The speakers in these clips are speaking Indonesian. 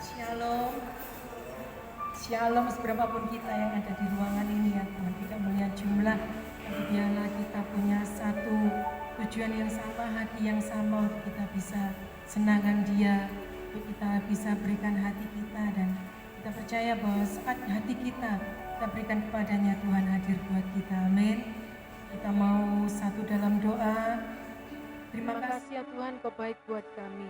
Shalom, Shalom seberapapun kita yang ada di ruangan ini ya Tuhan, tidak melihat jumlah, tapi biarlah kita punya satu tujuan yang sama, hati yang sama untuk kita bisa senangkan Dia, untuk kita bisa berikan hati kita, dan kita percaya bahwa saat hati kita berikan kepadanya, Tuhan hadir buat kita. Amin. Kita mau satu dalam doa. Terima kasih ya Tuhan, Kau baik buat kami.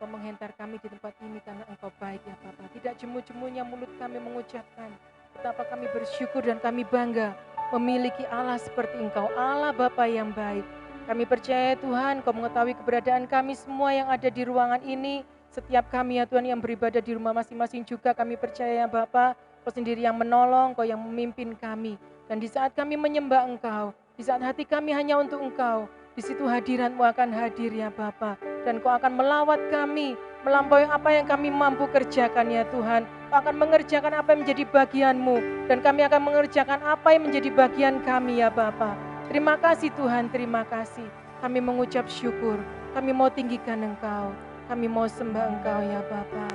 Kau menghentar kami di tempat ini karena Engkau baik ya Bapa. Tidak jemu-jemunya mulut kami mengucapkan betapa kami bersyukur dan kami bangga memiliki Allah seperti Engkau, Allah Bapa yang baik. Kami percaya Tuhan, Kau mengetahui keberadaan kami semua yang ada di ruangan ini. Setiap kami ya Tuhan yang beribadah di rumah masing-masing juga kami percaya ya Bapa, Kau sendiri yang menolong, Kau yang memimpin kami. Dan di saat kami menyembah Engkau, di saat hati kami hanya untuk Engkau, di situ hadirat-Mu akan hadir ya Bapa. Dan Kau akan melawat kami, melampaui apa yang kami mampu kerjakan ya Tuhan. Kau akan mengerjakan apa yang menjadi bagian-Mu, dan kami akan mengerjakan apa yang menjadi bagian kami ya Bapa. Terima kasih Tuhan, terima kasih. Kami mengucap syukur, kami mau tinggikan Engkau, kami mau sembah Engkau ya Bapa.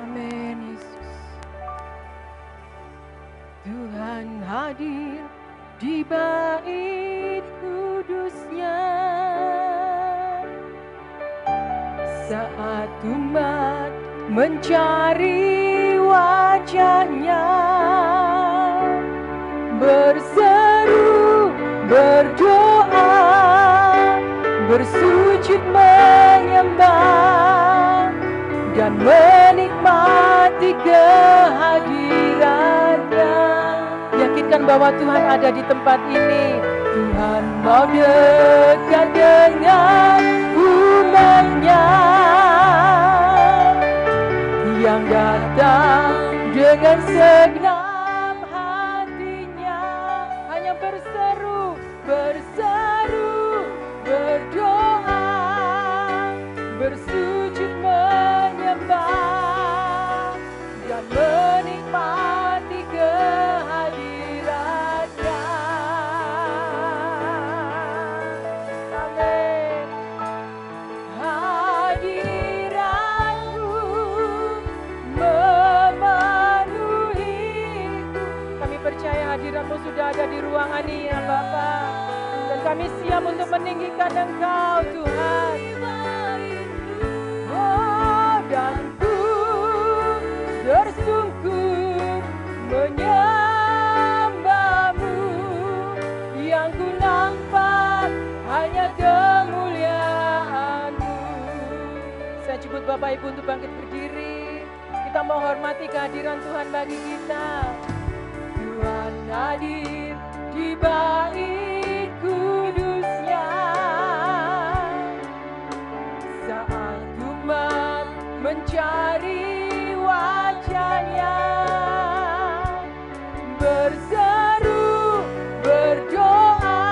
Amin Yesus. Tuhan hadir di bait kudus-Nya saat umat mencari wajah-Nya, berseru, berdoa, bersujud menyembah dan menikmati kehadiran-Nya. Yakinkan bahwa Tuhan ada di tempat ini. Tuhan mau dekat dengan umat-Nya yang datang dengan segenap hatinya, hanya berseru, berseru, berdoa, bersujud menyembah dan menikmati kehadiran-Nya. Amin. Hadirat-Mu memenuhiku. Kami percaya hadirat-Mu sudah ada di ruangan ini ya Bapa, dan kami siap untuk meninggikan Engkau Tuhan. Oh, dan ku tersungkur menyembah-Mu, yang ku nampak hanya kemuliaan-Mu. Saya jemput Bapak Ibu untuk bangkit berdiri. Kita mau hormati kehadiran Tuhan bagi kita. Tuhan hadir di bait kudus-Nya saat umat mencari wajah-Nya, berseru, berdoa,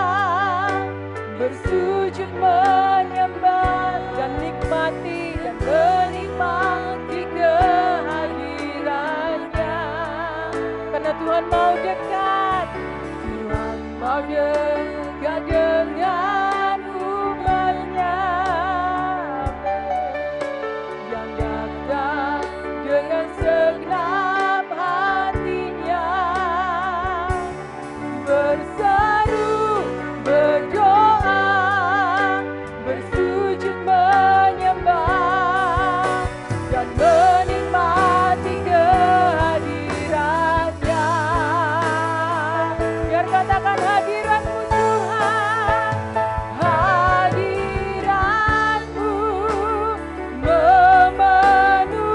bersujud menyembah dan nikmati dan menikmati kehadiran-Nya. Karena Tuhan mau dekat, Tuhan mau dekat dengan umat-Nya yang datang dengan segenap hatinya, berseru, berdoa, bersujud menyembah dan menikmati kehadiran-Nya. Biar katakan hadirat-Mu Tuhan, hadirat-Mu memenuhiku.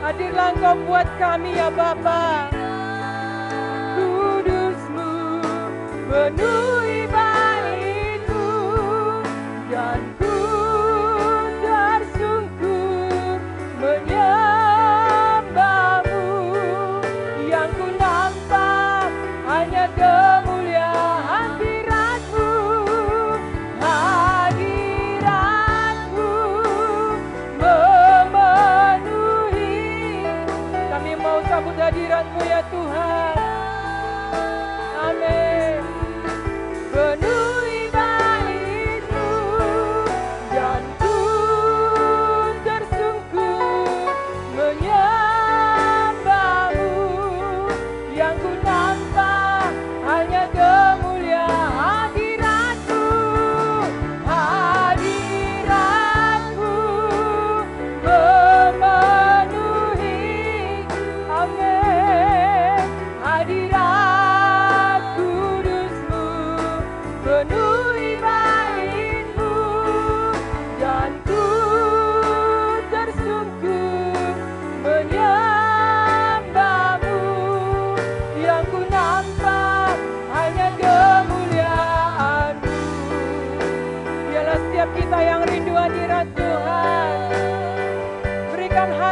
Hadirlah Engkau buat kami ya Bapa. Kudus-Mu penuhi bait-Mu, dan ku tersungkur menyembah-Mu, yang ku nampak hanya kemuliaan hadirat-Mu, hadirat-Mu memenuhi. Kami mau sambut hadirat-Mu ya Tuhan. Amin. Penuhi bait-Mu, dan ku tersungkur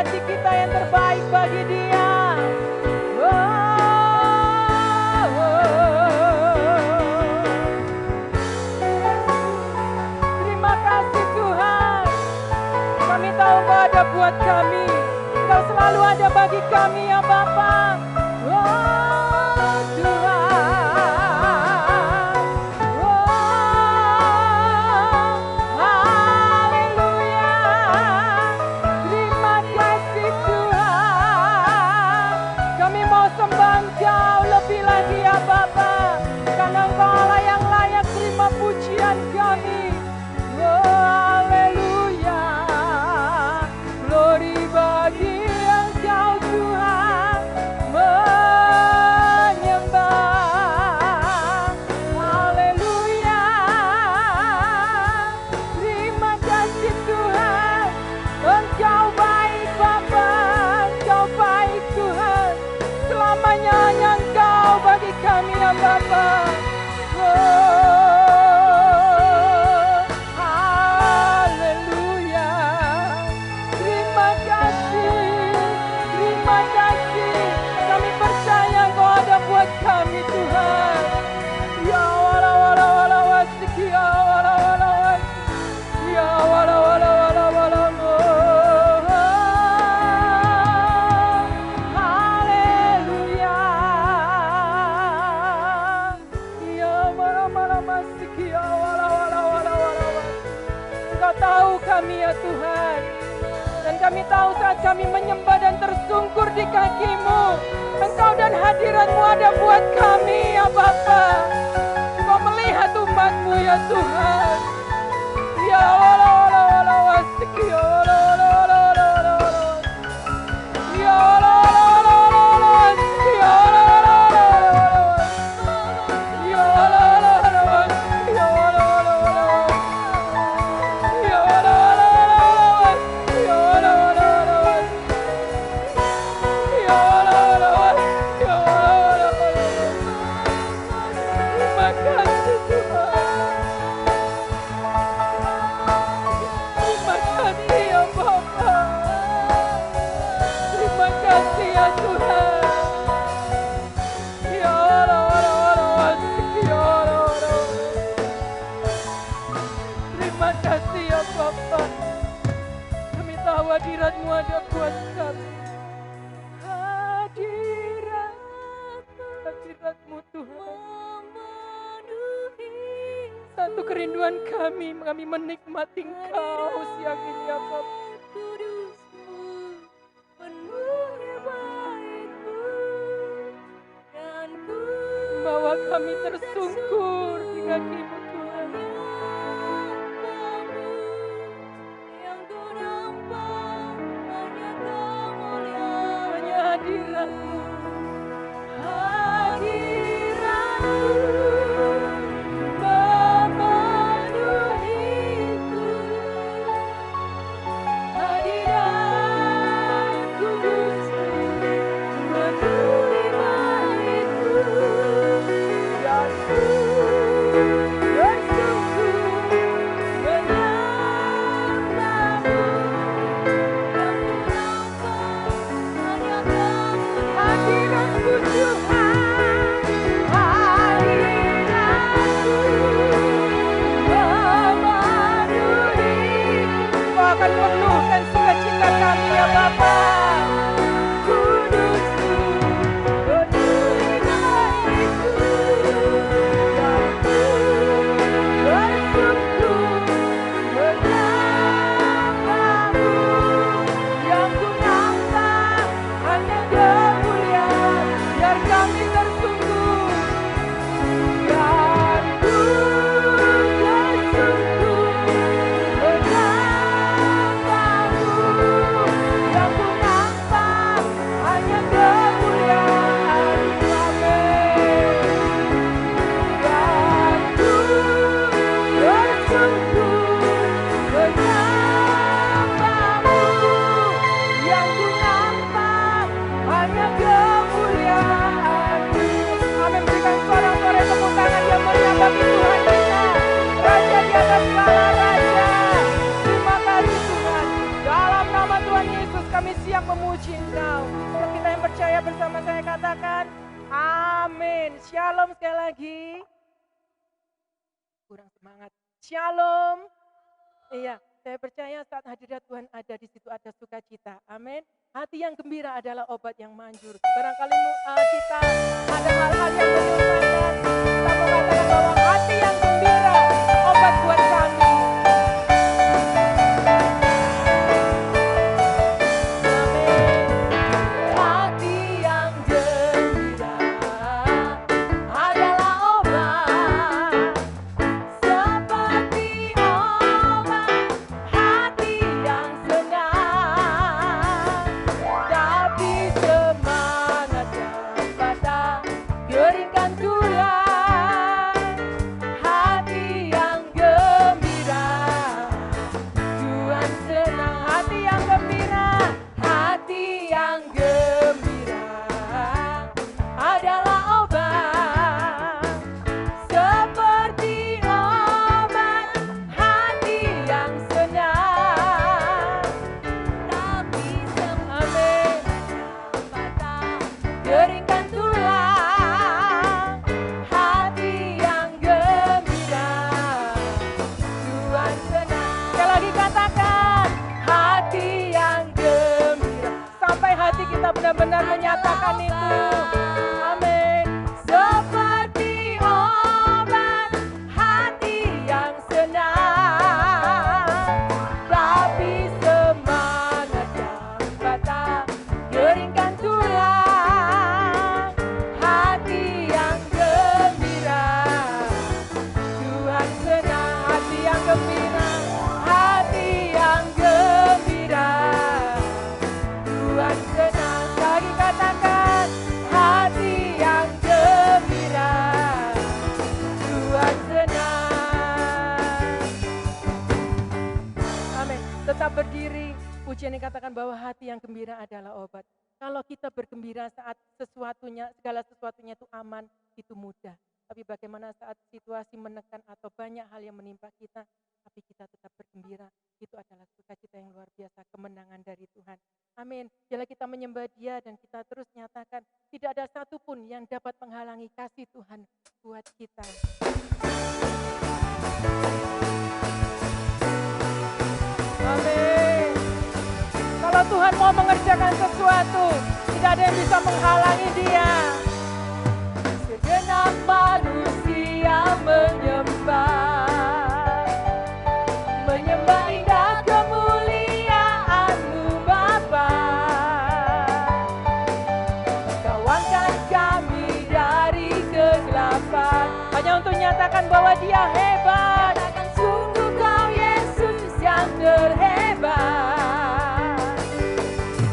hati kita yang terbaik bagi Dia. Terima kasih Tuhan. Kami tahu Engkau ada buat kami. Engkau selalu ada bagi kami ya Bapa. Kami tahu saat kami menyembah dan tersungkur di kaki-Mu, Engkau dan hadirat-Mu ada buat kami ya Bapa. Engkau melihat umat-Mu ya Tuhan. Ya Allah, hadirat-Mu ada buat kami. Hadirat-Mu Tuhan. Satu kerinduan kami menikmati Engkau siang ini ya Bapa. Bawa kami tersungkur di kaki-Mu Tuhan. Hanya hadirat-Mu. kami siap memuji Engkau. Kalau kita yang percaya bersama saya katakan, amin. Shalom sekali lagi. Kurang semangat. Shalom. Iya, saya percaya saat hadirat Tuhan ada di situ ada sukacita. Amin. Hati yang gembira adalah obat yang manjur. Barangkali kita ada hal-hal yang menyusahkan. Kita mau katakan bahwa hati yang gembira obat buat kami. Benar-benar menyatakan itu. Amin. Seperti obat hati yang senang, tapi semangat yang patah keringkan tulang. Hati yang gembira, Tuhan senang. Hati yang gembira, hati yang gembira, Tuhan senang. Katakan hati yang gembira, Tuhan senang. Amin. Tetap berdiri. Pujian yang katakan bahwa hati yang gembira adalah obat. Kalau kita bergembira saat segala sesuatunya itu aman, itu mudah. Tapi bagaimana saat situasi menekan atau banyak hal yang menimpa kita, tapi kita tetap bergembira. Itu adalah sukacita yang luar biasa, kemenangan dari Tuhan. Amin. Bila kita menyembah Dia dan kita terus nyatakan, tidak ada satupun yang dapat menghalangi kasih Tuhan buat kita. Amin. Kalau Tuhan mau mengerjakan sesuatu, tidak ada yang bisa menghalangi Dia. Segenap manusia menyembah indah kemuliaan-Mu Bapa. Kau angkat kami dari kegelapan, hanya untuk nyatakan bahwa Dia hebat. Sungguh Kau Yesus yang terhebat.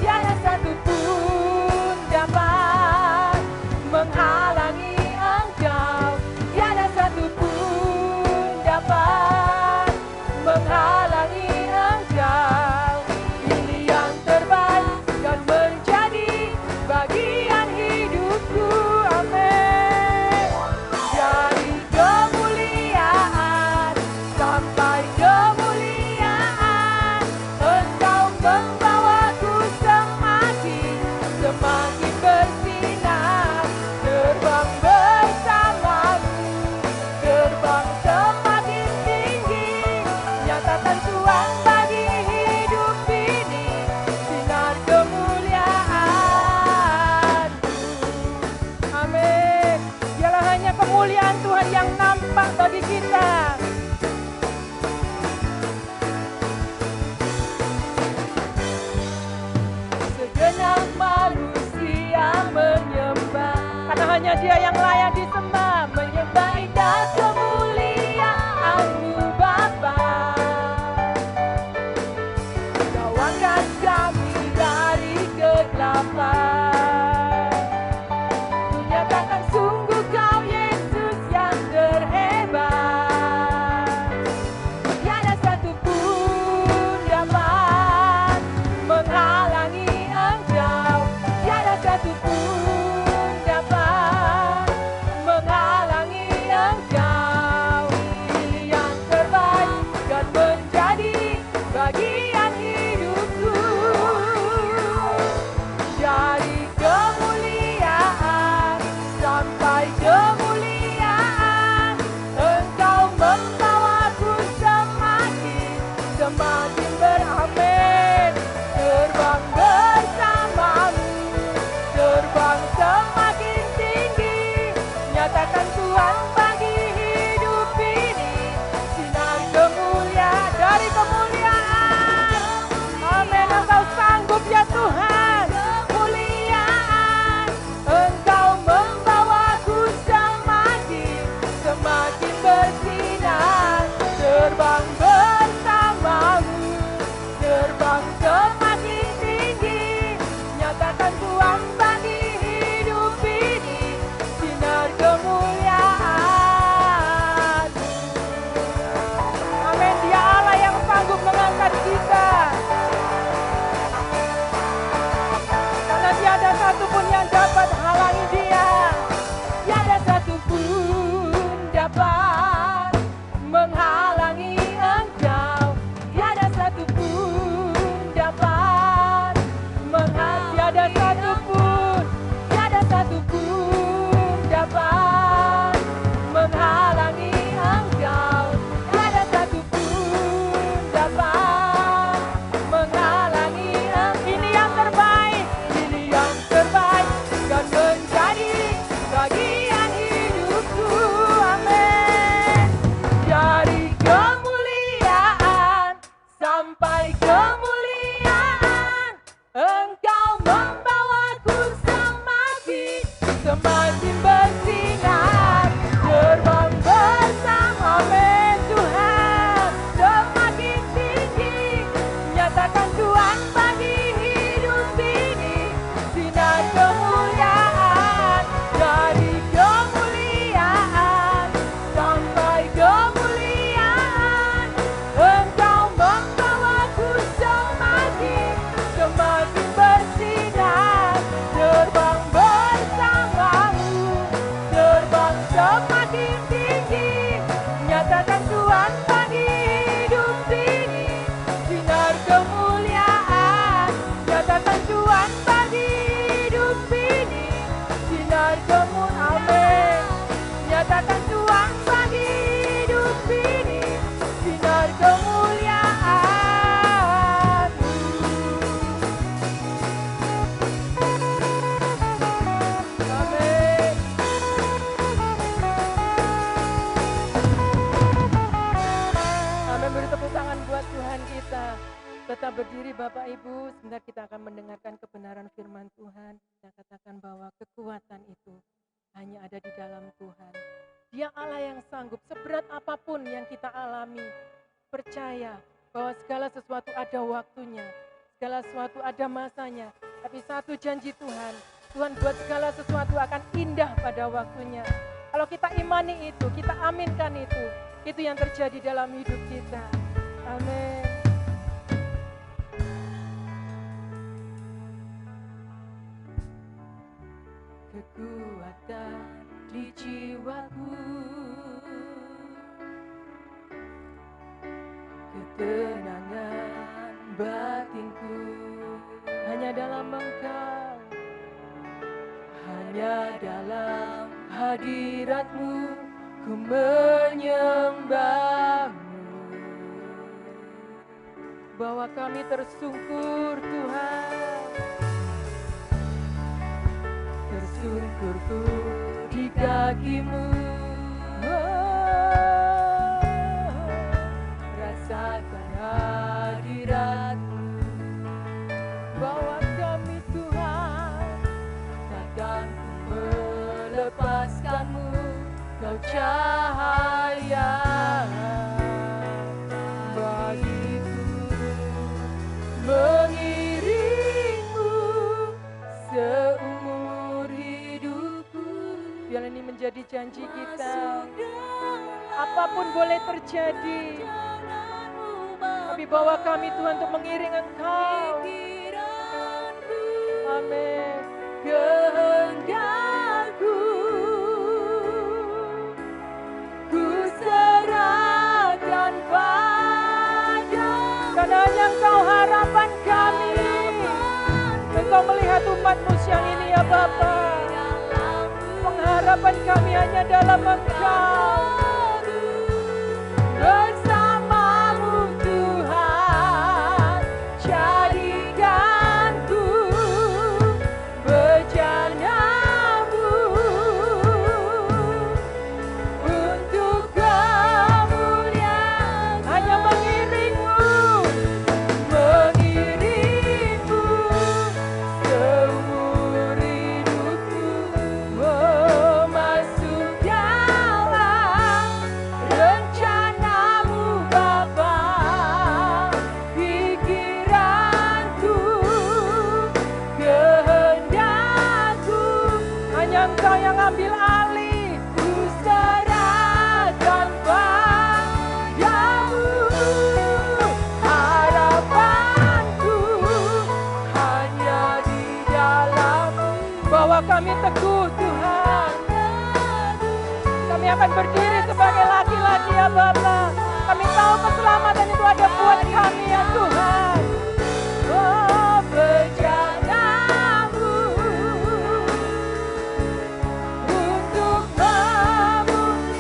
Tiada satupun dapat menghalangi Engkau. Tiada satupun dapat menghalangi Engkau. Ini yang terbaik dan menjadi bagian hidupku. Amin. Dari kemuliaan sampai kemuliaan, Engkau membawaku semakin bersinar. Terbang bersamamu, terbang semakin tinggi. Nyatakan Tuhan bagi hidup ini, sinar kemuliaan-Mu. Amin. Dialah hanya kemuliaan Tuhan yang nampak bagi kita. Segenap manusia menyembah, karena hanya Dia yang layak disembah. Menyembah indah kemuliaan-Mu Bapa. Kau angkat kami dari kegelapan. Ku nyatakan sungguh Kau Yesus yang terhebat. Tiada satupun dapat menghalangi Engkau. Tiada satupun dapat semakin bersinar, terbang bersamamu, terbang semakin tinggi, nyatakan Tuhan bagi hidup ini, sinar kemuliaan, nyatakan Tuhan bagi hidup ini, sinar kemuliaan, amin, nyatakan Tuhan bagi hidup ini, sinar kemuliaan. Amin. Amin, beri tepuk tangan buat Tuhan kita. Tetap berdiri Bapak Ibu, sebentar kita akan mendengarkan kebenaran firman Tuhan. Kita katakan bahwa kekuatan itu hanya ada di dalam Tuhan. Dia Allah yang sanggup, seberat apapun yang kita alami, percaya bahwa segala sesuatu ada waktunya, segala sesuatu ada masanya. Tapi satu janji Tuhan, Tuhan buat segala sesuatu akan indah pada waktunya. Kalau kita imani itu, kita aminkan itu yang terjadi dalam hidup kita. Amin. Kekuatan di jiwaku, ketenangan batinku, hanya dalam Engkau, hanya dalam hadirat-Mu ku menyembah-Mu. Bahwa kami tersungkur Tuhan, tersungkurku di kaki-Mu, rasakan hadirat-Mu. Bahwa kami Tuhan takkan melepaskan-Mu, Kau cahaya bagiku, mengiringmu seumur hidupku. Biar ini menjadi janji kita. Apapun boleh terjadi, tapi bawa kami Tuhan untuk mengiring Engkau. Amin. Kehendakku ku serahkan padamu, karena hanya Engkau harapan kami. Engkau melihat umat-Mu siang ini ya Bapa. Pengharapan kami hanya dalam Engkau. Bersama-Mu Tuhan, jadikanku bejana-Mu untuk kemuliaan. Hanya mengiring-Mu seumur hidupku, masuk dalam rencana-Mu Bapa. Pikiranku, kehendakku, hanya Engkau yang ambil alih. Ku serahkan padamu, harapanku hanya di dalam-Mu. Bahwa kami teguh Tuhan, kami akan berdiri sebagai laki-laki ya Bapa. Kami tahu keselamatan itu ada buat kami ya Tuhan. Oh, bejana-Mu untuk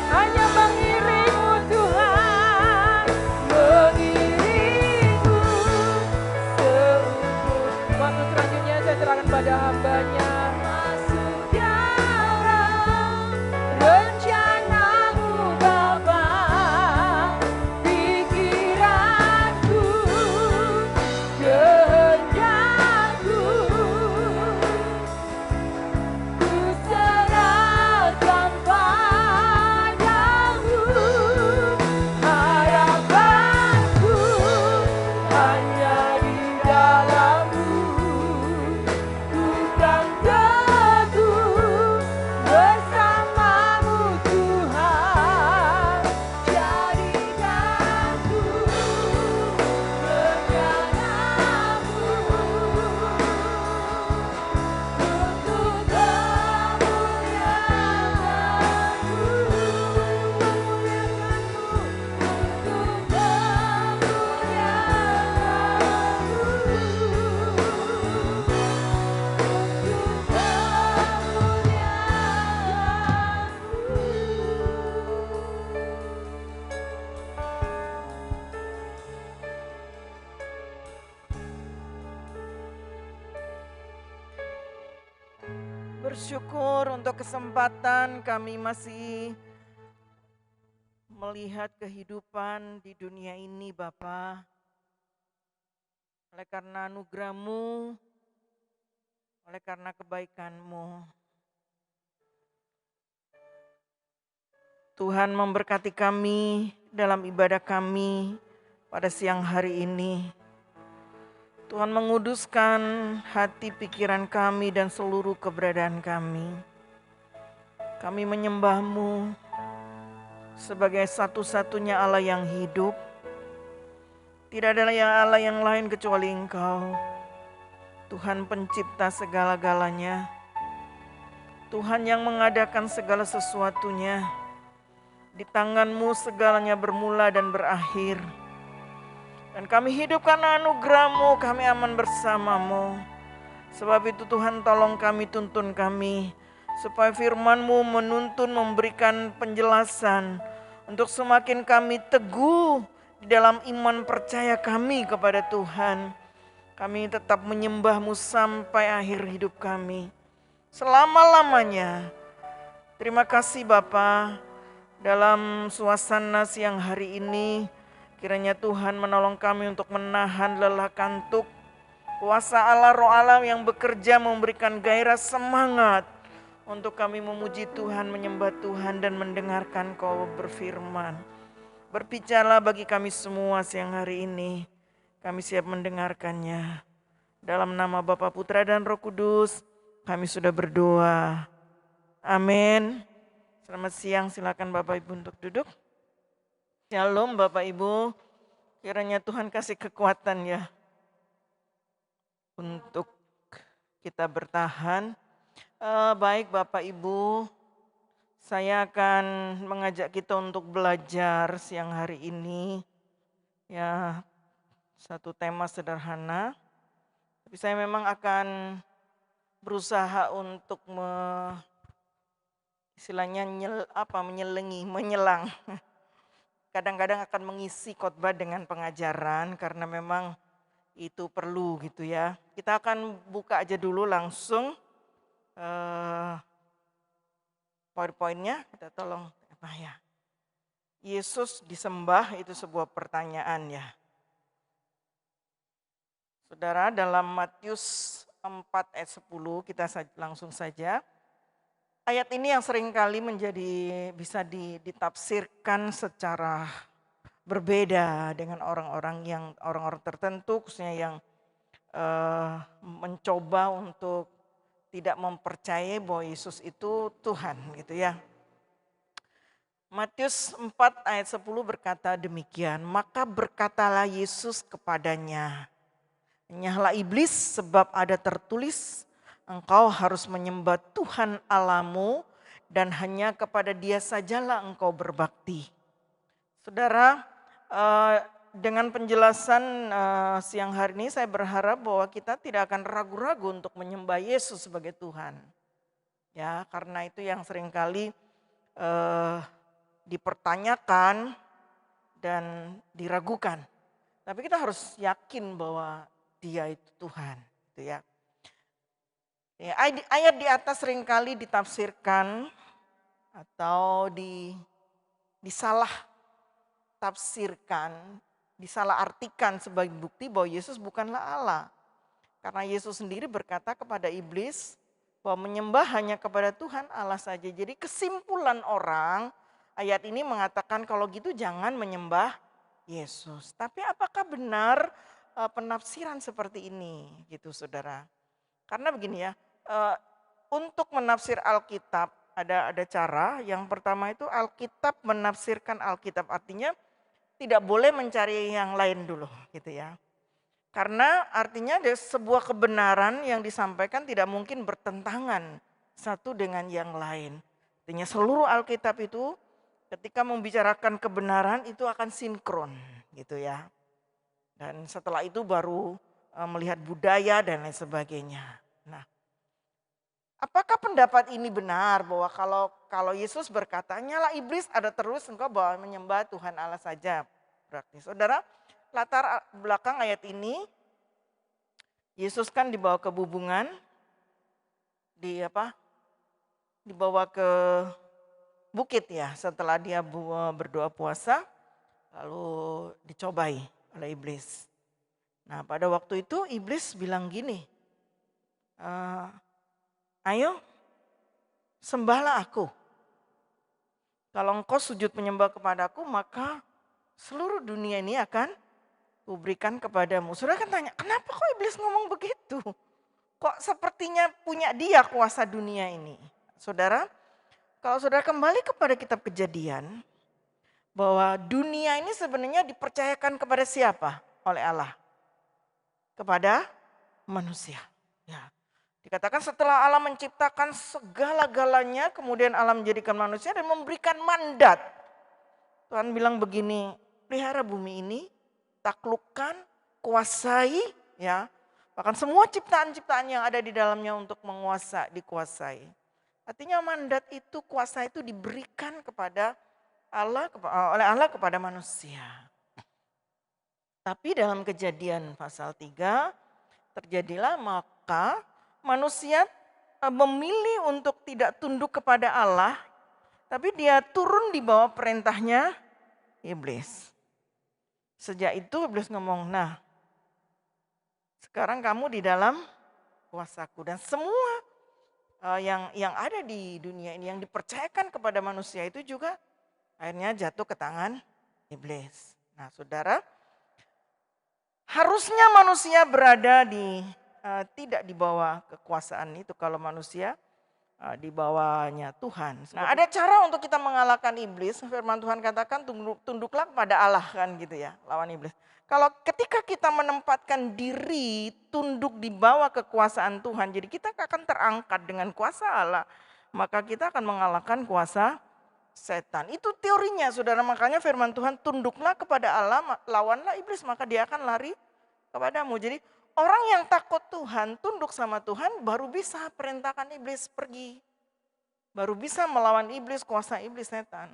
hanya mengiring-Mu Tuhan, mengiring-Mu seumur. Waktu selanjutnya saya serahkan pada hamba-Nya. Masuk dalam rencana-Mu Bapa. Pikiranku, bersyukur untuk kesempatan kami masih melihat kehidupan di dunia ini Bapa. Oleh karena anugerah-Mu, oleh karena kebaikan-Mu. Tuhan memberkati kami dalam ibadah kami pada siang hari ini. Tuhan menguduskan hati pikiran kami dan seluruh keberadaan kami. Kami menyembah-Mu sebagai satu-satunya Allah yang hidup. Tidak ada Allah yang lain kecuali Engkau. Tuhan pencipta segala-galanya. Tuhan yang mengadakan segala sesuatunya. Di tangan-Mu segalanya bermula dan berakhir. Dan kami hidup karena anugerah-Mu, kami aman bersama-Mu. Sebab itu Tuhan tolong kami, tuntun kami. Supaya firman-Mu menuntun, memberikan penjelasan. Untuk semakin kami teguh di dalam iman percaya kami kepada Tuhan. Kami tetap menyembah-Mu sampai akhir hidup kami. Selama-lamanya. Terima kasih Bapa. Dalam suasana siang hari ini, kiranya Tuhan menolong kami untuk menahan lelah kantuk. Kuasa Allah, Roh Allah yang bekerja memberikan gairah semangat untuk kami memuji Tuhan, menyembah Tuhan dan mendengarkan Kau berfirman. Berbicara bagi kami semua siang hari ini. Kami siap mendengarkannya. Dalam nama Bapa, Putra dan Roh Kudus, kami sudah berdoa. Amin. Selamat siang, silakan Bapak Ibu untuk duduk. Shalom Bapak Ibu, kiranya Tuhan kasih kekuatan ya untuk kita bertahan. Baik Bapak Ibu, saya akan mengajak kita untuk belajar siang hari ini. Ya, satu tema sederhana. Tapi saya memang akan berusaha untuk menyelang. Kadang-kadang akan mengisi khotbah dengan pengajaran karena memang itu perlu gitu ya. Kita akan buka aja dulu langsung PowerPoint-nya, kita tolong apa ya. Yesus disembah itu sebuah pertanyaan ya. Saudara, dalam Matius 4 ayat 10 kita langsung saja. Ayat ini yang seringkali bisa ditafsirkan secara berbeda dengan orang-orang tertentu, khususnya yang mencoba untuk tidak mempercayai bahwa Yesus itu Tuhan gitu ya. Matius 4 ayat 10 berkata demikian, maka berkatalah Yesus kepadanya, nyahlah iblis sebab ada tertulis, engkau harus menyembah Tuhan Allahmu dan hanya kepada Dia sajalah engkau berbakti. Saudara, dengan penjelasan siang hari ini saya berharap bahwa kita tidak akan ragu-ragu untuk menyembah Yesus sebagai Tuhan. Ya, karena itu yang seringkali dipertanyakan dan diragukan. Tapi kita harus yakin bahwa Dia itu Tuhan, gitu ya. Ayat di atas seringkali ditafsirkan atau disalah tafsirkan, disalah artikan sebagai bukti bahwa Yesus bukanlah Allah. Karena Yesus sendiri berkata kepada iblis bahwa menyembah hanya kepada Tuhan Allah saja. Jadi kesimpulan orang ayat ini mengatakan kalau gitu jangan menyembah Yesus. Tapi apakah benar penafsiran seperti ini gitu saudara? Karena begini ya, untuk menafsir Alkitab ada cara. Yang pertama itu Alkitab menafsirkan Alkitab, artinya tidak boleh mencari yang lain dulu gitu ya. Karena artinya ada sebuah kebenaran yang disampaikan tidak mungkin bertentangan satu dengan yang lain. Artinya seluruh Alkitab itu ketika membicarakan kebenaran itu akan sinkron gitu ya. Dan setelah itu baru melihat budaya dan lain sebagainya. Nah, apakah pendapat ini benar bahwa kalau Yesus berkata, nyala iblis ada terus engkau bahwa menyembah Tuhan Allah saja. Berarti saudara, latar belakang ayat ini, Yesus kan dibawa ke bubungan, dibawa ke bukit ya setelah dia berdoa puasa, lalu dicobai oleh iblis. Nah pada waktu itu iblis bilang gini, ayo sembahlah aku. Kalau engkau sujud menyembah kepadaku, maka seluruh dunia ini akan kuberikan kepadamu. Saudara kan tanya, kenapa kok iblis ngomong begitu? Kok sepertinya punya dia kuasa dunia ini? Saudara, kalau saudara kembali kepada kitab Kejadian, bahwa dunia ini sebenarnya dipercayakan kepada siapa oleh Allah? Kepada manusia. Ya. Dikatakan setelah Allah menciptakan segala-galanya, kemudian Allah menjadikan manusia dan memberikan mandat. Tuhan bilang begini, pelihara bumi ini, taklukkan, kuasai, ya. Bahkan semua ciptaan-ciptaan yang ada di dalamnya untuk dikuasai. Artinya mandat itu, kuasa itu diberikan kepada Allah, oleh Allah kepada manusia. Tapi dalam Kejadian pasal 3 terjadilah maka manusia memilih untuk tidak tunduk kepada Allah, tapi dia turun di bawah perintahnya iblis. Sejak itu iblis ngomong, nah sekarang kamu di dalam kuasaku. Dan semua yang ada di dunia ini yang dipercayakan kepada manusia itu juga akhirnya jatuh ke tangan iblis. Nah saudara, harusnya manusia berada tidak di bawah kekuasaan itu kalau manusia di bawahnya Tuhan. Nah ada cara untuk kita mengalahkan iblis, firman Tuhan katakan tunduklah kepada Allah kan gitu ya, lawan iblis. Kalau ketika kita menempatkan diri tunduk di bawah kekuasaan Tuhan, jadi kita akan terangkat dengan kuasa Allah, maka kita akan mengalahkan kuasa setan. Itu teorinya saudara, makanya firman Tuhan tunduklah kepada Allah, lawanlah iblis, maka dia akan lari kepadamu. Jadi orang yang takut Tuhan, tunduk sama Tuhan, baru bisa perintahkan iblis pergi. Baru bisa melawan iblis, kuasa iblis setan.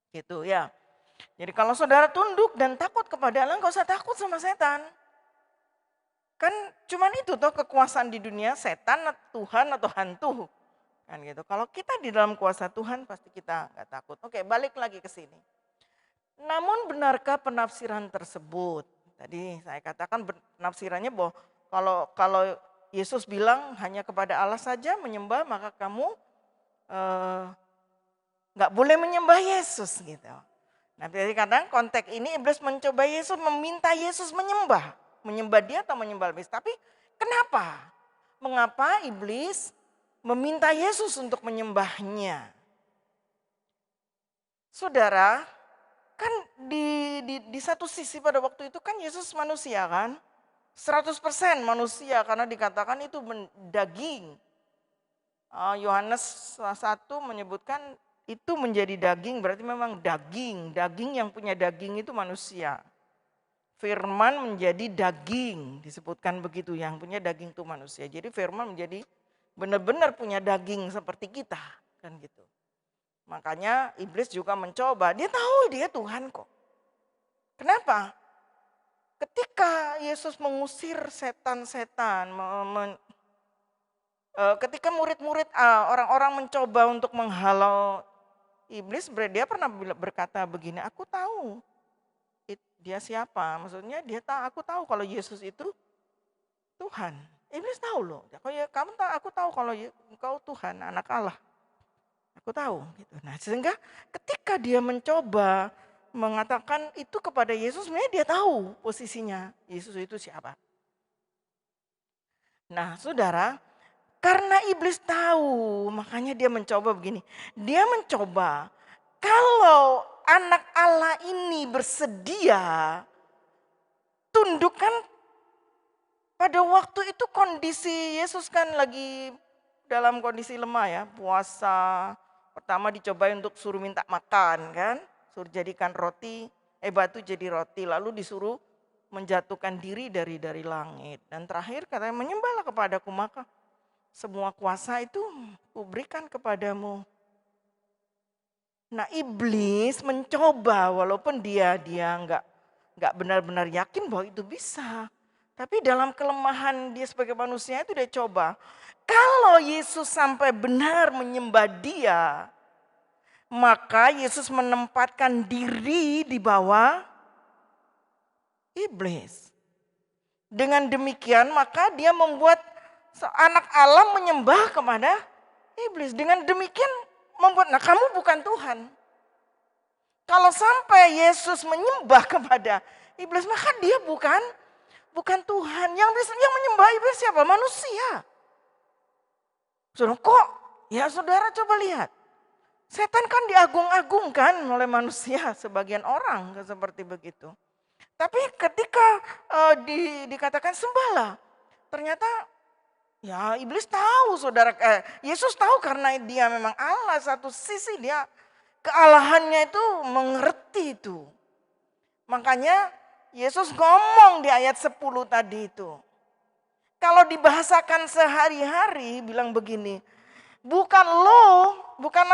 Gitu ya. Jadi kalau saudara tunduk dan takut kepada Allah, gak usah takut sama setan. Kan cuman itu toh kekuasaan di dunia, setan, Tuhan atau hantu. Kan gitu. Kalau kita di dalam kuasa Tuhan pasti kita gak takut. Oke, balik lagi ke sini. Namun benarkah penafsiran tersebut? Tadi saya katakan penafsirannya bahwa kalau Yesus bilang hanya kepada Allah saja menyembah, maka kamu nggak boleh menyembah Yesus gitu. Nah jadi kadang konteks ini iblis mencoba Yesus, meminta Yesus menyembah dia atau menyembah iblis. Tapi kenapa? Mengapa iblis meminta Yesus untuk menyembahnya? Saudara, kan di satu sisi pada waktu itu kan Yesus manusia kan. 100% manusia karena dikatakan itu daging. Yohanes 1 menyebutkan itu menjadi daging, berarti memang daging. Daging yang punya daging itu manusia. Firman menjadi daging, disebutkan begitu, yang punya daging itu manusia. Jadi firman menjadi benar-benar punya daging seperti kita, kan gitu. Makanya iblis juga mencoba, dia tahu dia Tuhan kok. Kenapa? Ketika Yesus mengusir setan-setan, ketika murid-murid orang-orang mencoba untuk menghalau iblis, dia pernah berkata begini, aku tahu dia siapa. Maksudnya aku tahu kalau Yesus itu Tuhan. Iblis tahu loh. Kamu tahu, aku tahu kalau engkau Tuhan, anak Allah. Aku tahu. Gitu. Nah sehingga ketika dia mencoba mengatakan itu kepada Yesus, sebenarnya dia tahu posisinya Yesus itu siapa. Nah saudara, karena iblis tahu, makanya dia mencoba begini. Dia mencoba, kalau anak Allah ini bersedia, tundukkan. Pada waktu itu kondisi Yesus kan lagi dalam kondisi lemah ya, puasa. Pertama dicoba untuk suruh minta makan kan, suruh jadikan batu jadi roti, lalu disuruh menjatuhkan diri dari langit. Dan terakhir katanya menyembahlah kepadaku, maka semua kuasa itu kuberikan kepadamu. Nah iblis mencoba walaupun dia nggak benar-benar yakin bahwa itu bisa. Tapi dalam kelemahan dia sebagai manusia itu dia coba. Kalau Yesus sampai benar menyembah dia, maka Yesus menempatkan diri di bawah iblis. Dengan demikian maka dia membuat anak Allah menyembah kepada iblis. Dengan demikian membuat, nah kamu bukan Tuhan. Kalau sampai Yesus menyembah kepada iblis, maka dia bukan Tuhan. Yang menyembah iblis siapa? Manusia. Saudara, kok? Ya saudara coba lihat. Setan kan diagung-agungkan oleh manusia, sebagian orang seperti begitu. Tapi ketika dikatakan sembahlah, ternyata ya iblis tahu saudara, Yesus tahu karena dia memang Allah, satu sisi dia kealahannya itu mengerti itu. Makanya Yesus ngomong di ayat 10 tadi itu. Kalau dibahasakan sehari-hari bilang begini, bukan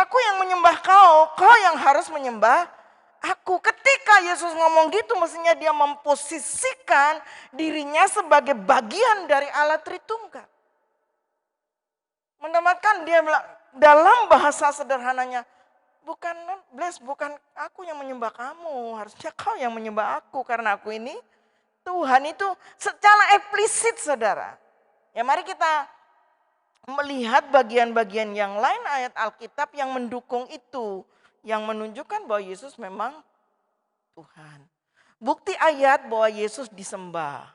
aku yang menyembah kau yang harus menyembah aku. Ketika Yesus ngomong gitu mestinya dia memposisikan dirinya sebagai bagian dari Allah Tritunggal. Menempatkan dia dalam bahasa sederhananya, bukan aku yang menyembah kamu, harusnya kau yang menyembah aku karena aku ini Tuhan. Itu secara eksplisit saudara. Ya mari kita melihat bagian-bagian yang lain ayat Alkitab yang mendukung itu. Yang menunjukkan bahwa Yesus memang Tuhan. Bukti ayat bahwa Yesus disembah.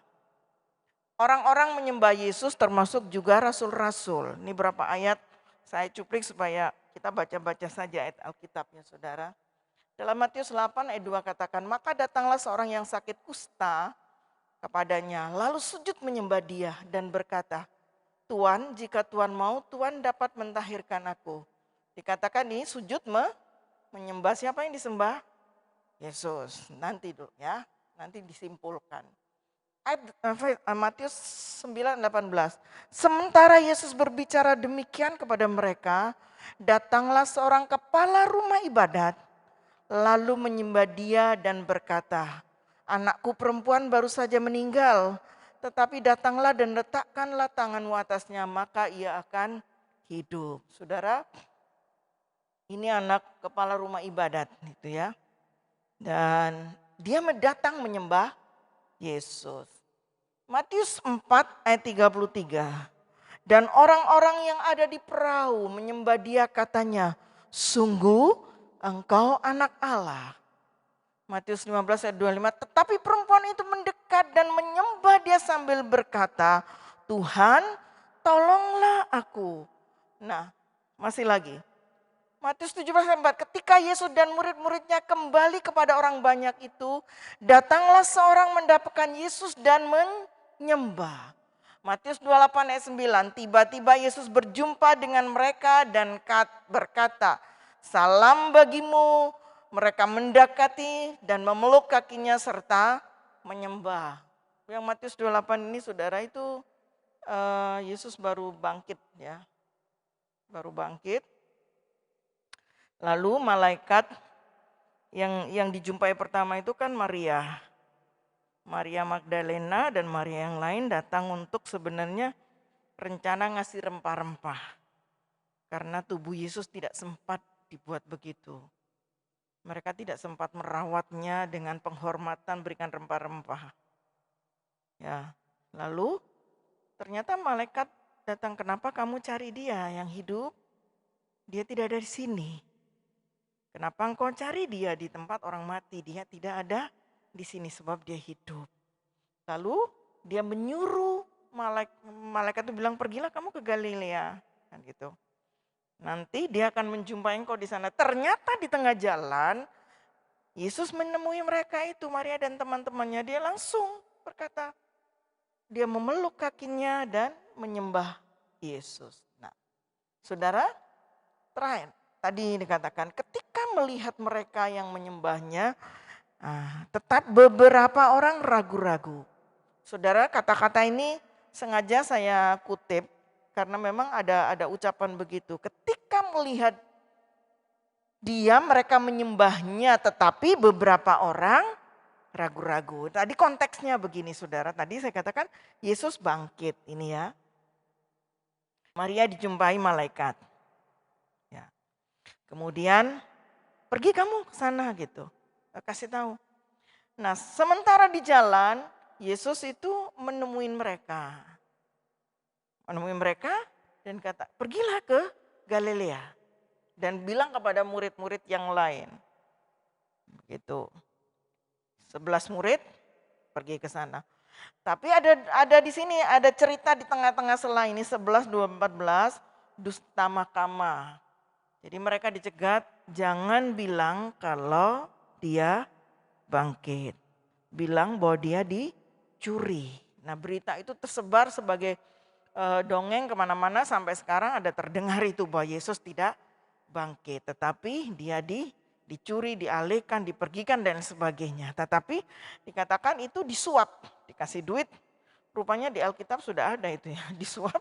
Orang-orang menyembah Yesus termasuk juga rasul-rasul. Ini berapa ayat saya cuplik supaya kita baca-baca saja ayat Alkitabnya saudara. Dalam Matius 8 ayat 2 katakan, maka datanglah seorang yang sakit kusta kepadanya. Lalu sujud menyembah dia dan berkata, Tuan, jika Tuan mau, Tuan dapat mentahirkan aku. Dikatakan ini sujud menyembah. Siapa yang disembah? Yesus. Nanti dulu ya, nanti disimpulkan. Matius 9:18. Sementara Yesus berbicara demikian kepada mereka, datanglah seorang kepala rumah ibadat, lalu menyembah dia dan berkata, anakku perempuan baru saja meninggal, tetapi datanglah dan letakkanlah tanganmu atasnya, maka ia akan hidup. Saudara, ini anak kepala rumah ibadat itu ya. Dan dia datang menyembah Yesus. Matius 4 ayat 33. Dan orang-orang yang ada di perahu menyembah dia katanya, sungguh engkau anak Allah. Matius 15 ayat 25. Tetapi perempuan itu mendekat dan menyembah dia sambil berkata, Tuhan tolonglah aku. Nah masih lagi. Matius 17 ayat 4, ketika Yesus dan murid-muridnya kembali kepada orang banyak itu, datanglah seorang mendapatkan Yesus dan menyembah. Matius 28 ayat 9, tiba-tiba Yesus berjumpa dengan mereka dan berkata, salam bagimu. Mereka mendekati dan memeluk kakinya serta menyembah. Yang Matius 28 ini saudara itu Yesus baru bangkit ya. Baru bangkit. Lalu malaikat yang dijumpai pertama itu kan Maria. Maria Magdalena dan Maria yang lain datang untuk sebenarnya rencana ngasih rempah-rempah. Karena tubuh Yesus tidak sempat dibuat begitu. Mereka tidak sempat merawatnya dengan penghormatan berikan rempah-rempah. Ya, lalu ternyata malaikat datang, kenapa kamu cari dia yang hidup? Dia tidak ada di sini. Kenapa engkau cari dia di tempat orang mati? Dia tidak ada di sini sebab dia hidup. Lalu dia menyuruh malaikat itu bilang, pergilah kamu ke Galilea. Kan gitu. Nanti dia akan menjumpai engkau di sana. Ternyata di tengah jalan Yesus menemui mereka itu, Maria dan teman-temannya. Dia langsung berkata, dia memeluk kakinya dan menyembah Yesus. Nah, saudara, terakhir tadi dikatakan ketika melihat mereka yang menyembahnya, tetap beberapa orang ragu-ragu. Saudara, kata-kata ini sengaja saya kutip karena memang ada ucapan begitu. Ketika melihat mereka menyembahnya, tetapi beberapa orang ragu-ragu. Tadi konteksnya begini saudara, tadi saya katakan Yesus bangkit ini ya. Maria dijumpai malaikat. Ya. Kemudian pergi kamu ke sana gitu, kasih tahu. Nah sementara di jalan Yesus itu menemui mereka. Menemui mereka dan kata pergilah ke Galilea. Dan bilang kepada murid-murid yang lain. Gitu. 11 murid pergi ke sana. Tapi ada di sini ada cerita di tengah-tengah sela ini 11, 12, 14 dusta mahkamah. Jadi mereka dicegat jangan bilang kalau dia bangkit. Bilang bahwa dia dicuri. Nah berita itu tersebar sebagai dongeng kemana-mana sampai sekarang ada terdengar itu bahwa Yesus tidak bangkit. Tetapi dia dicuri, dialihkan, dipergikan dan sebagainya. Tetapi dikatakan itu disuap, dikasih duit. Rupanya di Alkitab sudah ada itu ya, disuap,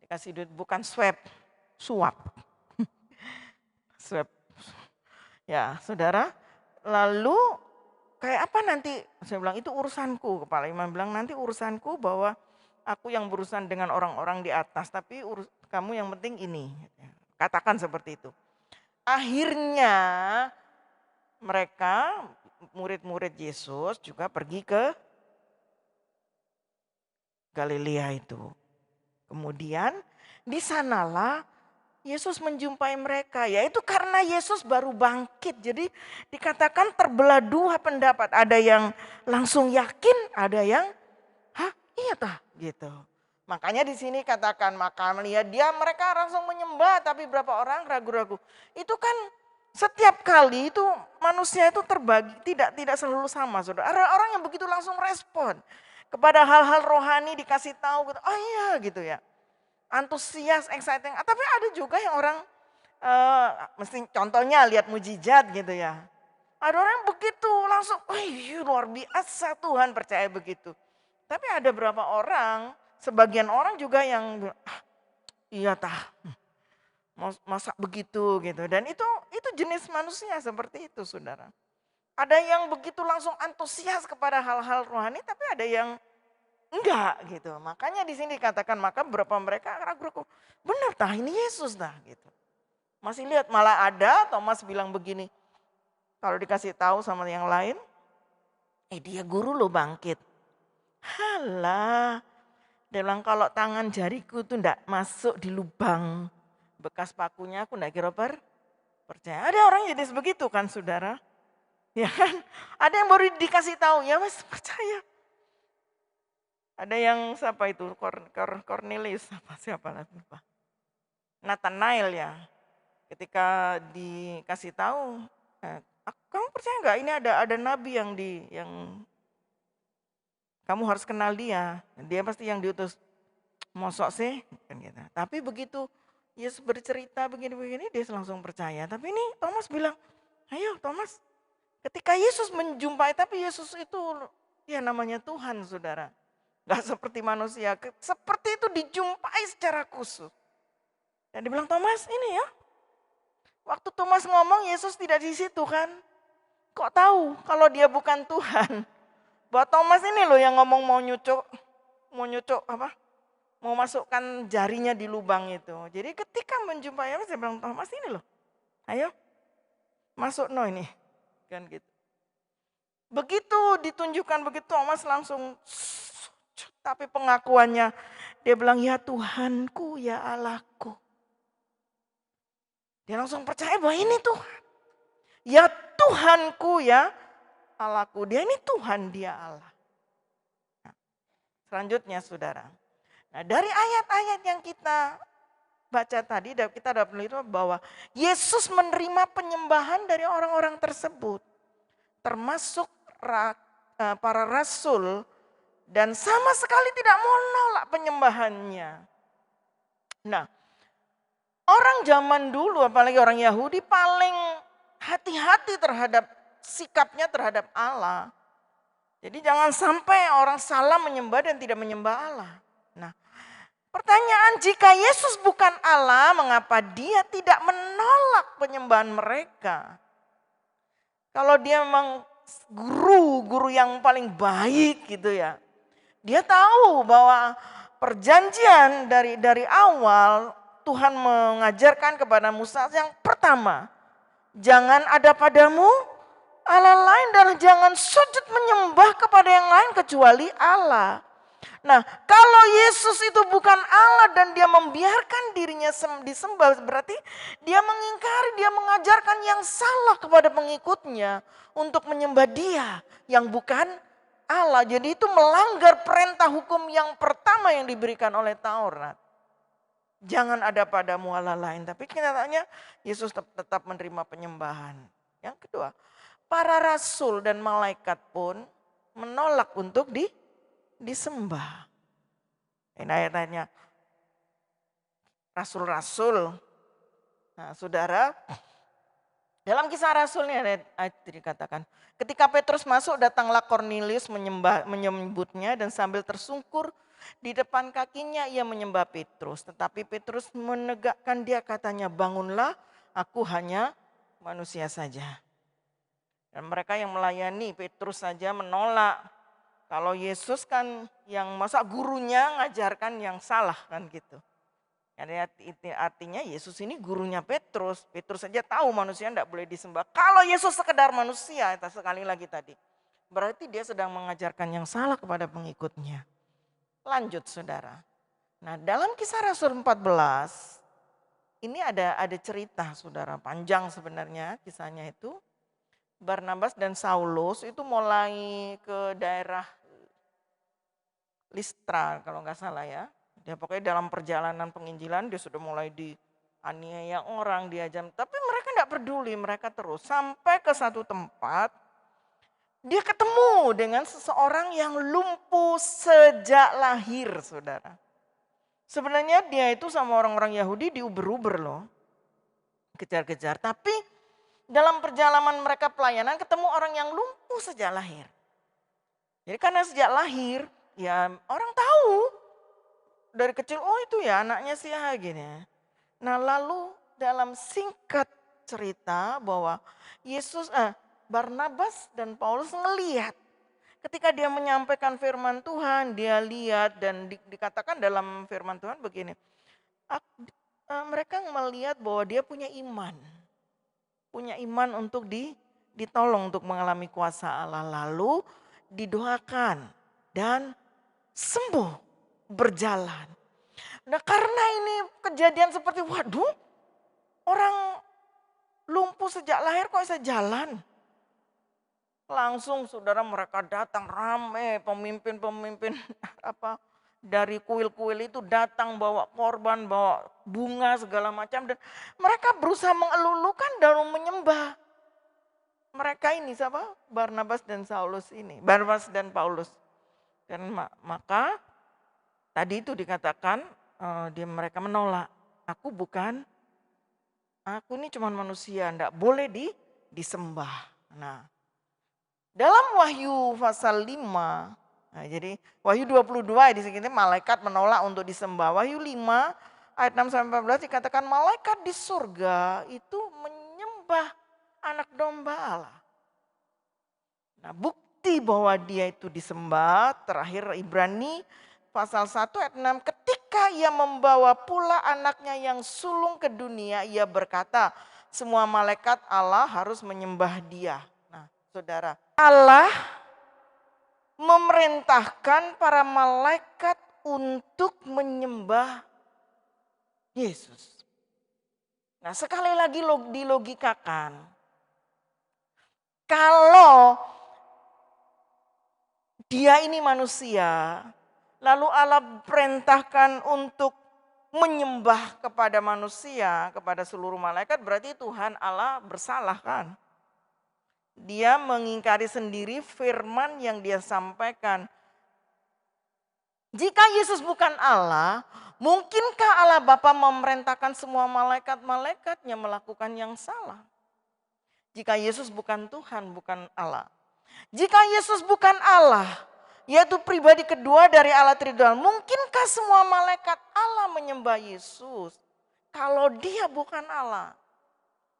dikasih duit bukan swab, suap. Swab. Ya saudara, lalu kayak apa nanti? Saya bilang itu urusanku. Kepala imam bilang nanti urusanku bahwa aku yang berurusan dengan orang-orang di atas. Tapi kamu yang penting ini. Katakan seperti itu. Akhirnya mereka murid-murid Yesus juga pergi ke Galilea itu. Kemudian di sanalah Yesus menjumpai mereka, yaitu karena Yesus baru bangkit. Jadi dikatakan terbelah dua pendapat. Ada yang langsung yakin, ada yang, hah iya tah gitu. Makanya di sini katakan maka melihat dia mereka langsung menyembah, tapi berapa orang ragu-ragu. Itu kan setiap kali itu manusia itu terbagi, tidak selalu sama saudara. Ada orang yang begitu langsung respon kepada hal-hal rohani dikasih tahu, gitu, oh iya gitu ya. Antusias, exciting. Tapi ada juga yang orang, mesti contohnya lihat mujizat gitu ya. Ada orang yang begitu langsung, luar biasa Tuhan percaya begitu. Tapi ada beberapa orang, sebagian orang juga yang, iya tah, masa begitu gitu. Dan itu jenis manusia seperti itu saudara. Ada yang begitu langsung antusias kepada hal-hal rohani, tapi ada yang enggak gitu. Makanya di sini dikatakan maka beberapa mereka ragu-ragu. Benar tah ini Yesus tah gitu. Masih lihat malah ada Thomas bilang begini. Kalau dikasih tahu sama yang lain, dia guru lo bangkit. Halah. Dia bilang kalau tangan jariku tuh enggak masuk di lubang bekas pakunya aku enggak kira percaya. Ada orang jadi begitu kan saudara. Ya kan? Ada yang baru dikasih tahu ya mas percaya. Ada yang siapa itu Cornelius siapa lupa. Nathanael ya. Ketika dikasih tahu, kamu percaya nggak ini ada nabi yang kamu harus kenal dia. Dia pasti yang diutus. Mosok sih kan gitu. Tapi begitu Yesus bercerita begini-begini dia langsung percaya. Tapi ini Thomas bilang, "Ayo Thomas, ketika Yesus menjumpai tapi Yesus itu ya namanya Tuhan, Saudara. Gak seperti manusia, seperti itu dijumpai secara khusus. Dan dibilang Thomas ini ya, waktu Thomas ngomong Yesus tidak di situ kan. Kok tahu kalau dia bukan Tuhan? Buat Thomas ini loh yang ngomong mau nyucuk apa? Mau masukkan jarinya di lubang itu. Jadi ketika menjumpai Yesus saya bilang Thomas ini loh. Ayo masuk no ini. Kan gitu. Begitu ditunjukkan begitu Thomas langsung. Tapi pengakuannya dia bilang ya Tuhanku ya Allahku. Dia langsung percaya bahwa ini Tuhan. Ya Tuhanku ya Allahku. Dia ini Tuhan dia Allah. Nah, selanjutnya saudara. Nah dari ayat-ayat yang kita baca tadi kita dapat melihat bahwa Yesus menerima penyembahan dari orang-orang tersebut. Termasuk para rasul. Dan sama sekali tidak menolak penyembahannya. Nah, orang zaman dulu apalagi orang Yahudi paling hati-hati terhadap sikapnya terhadap Allah. Jadi jangan sampai orang salah menyembah dan tidak menyembah Allah. Nah, pertanyaan jika Yesus bukan Allah, mengapa dia tidak menolak penyembahan mereka? Kalau dia memang guru yang paling baik gitu ya. Dia tahu bahwa perjanjian dari awal Tuhan mengajarkan kepada Musa yang pertama, jangan ada padamu Allah lain dan jangan sujud menyembah kepada yang lain kecuali Allah. Nah, kalau Yesus itu bukan Allah dan dia membiarkan dirinya disembah, berarti dia mengingkari, dia mengajarkan yang salah kepada pengikutnya untuk menyembah dia yang bukan Allah. Jadi itu melanggar perintah hukum yang pertama yang diberikan oleh Taurat. Jangan ada padamu Allah lain, tapi kenyataannya Yesus tetap menerima penyembahan. Yang kedua, para rasul dan malaikat pun menolak untuk disembah. Ini ayat-ayatnya rasul-rasul. Nah, saudara, dalam kisah rasulnya ayat dikatakan, ketika Petrus masuk datanglah Kornelius menyebutnya dan sambil tersungkur di depan kakinya ia menyembah Petrus. Tetapi Petrus menegakkan dia, katanya, bangunlah, aku hanya manusia saja. Dan mereka yang melayani Petrus saja menolak. Kalau Yesus kan yang masa gurunya ngajarkan yang salah kan gitu. Artinya Yesus ini gurunya Petrus. Petrus saja tahu manusia tidak boleh disembah. Kalau Yesus sekedar manusia, sekali lagi tadi. Berarti dia sedang mengajarkan yang salah kepada pengikutnya. Lanjut saudara. Nah, dalam kisah Rasul 14, ini ada cerita saudara, panjang sebenarnya kisahnya itu. Barnabas dan Saulus itu mulai ke daerah Listra kalau nggak salah ya. Dia pokoknya dalam perjalanan penginjilan dia sudah mulai dianiaya orang, diajam. Tapi mereka tidak peduli, mereka terus. Sampai ke satu tempat, dia ketemu dengan seseorang yang lumpuh sejak lahir saudara. Sebenarnya dia itu sama orang-orang Yahudi diuber-uber loh. Kejar-kejar, tapi dalam perjalanan mereka pelayanan ketemu orang yang lumpuh sejak lahir. Jadi karena sejak lahir ya orang tahu dari kecil, oh itu ya anaknya si A gini. Nah lalu dalam singkat cerita bahwa Barnabas dan Paulus ngelihat ketika dia menyampaikan firman Tuhan, dia lihat dan dikatakan dalam firman Tuhan begini. Mereka melihat bahwa dia punya iman. Punya iman untuk ditolong untuk mengalami kuasa Allah. Lalu didoakan dan sembuh berjalan. Nah karena ini kejadian seperti waduh orang lumpuh sejak lahir kok bisa jalan. Langsung saudara mereka datang rame, pemimpin dari kuil-kuil itu datang bawa korban, bawa bunga segala macam. Dan mereka berusaha mengelulukan dan menyembah. Mereka ini siapa? Barnabas dan Saulus ini. Barnabas dan Paulus. Dan maka tadi itu dikatakan mereka menolak. Aku ini cuma manusia, enggak boleh disembah. Nah, dalam Wahyu pasal 5, nah, jadi Wahyu 22 di sini malaikat menolak untuk disembah. Wahyu 5 ayat 6-14 dikatakan malaikat di surga itu menyembah anak domba Allah. Nah bukti bahwa dia itu disembah terakhir Ibrani pasal 1 ayat 6. Ketika ia membawa pula anaknya yang sulung ke dunia, ia berkata semua malaikat Allah harus menyembah dia. Nah saudara, Allah memerintahkan para malaikat untuk menyembah Yesus. Nah sekali lagi dilogikakan. Kalau dia ini manusia, lalu Allah perintahkan untuk menyembah kepada manusia, kepada seluruh malaikat, berarti Tuhan Allah bersalah kan? Dia mengingkari sendiri firman yang dia sampaikan. Jika Yesus bukan Allah, mungkinkah Allah Bapa memerintahkan semua malaikat-malaikatnya melakukan yang salah? Jika Yesus bukan Tuhan, bukan Allah. Jika Yesus bukan Allah, yaitu pribadi kedua dari Allah Tridharma, mungkinkah semua malaikat Allah menyembah Yesus? Kalau dia bukan Allah.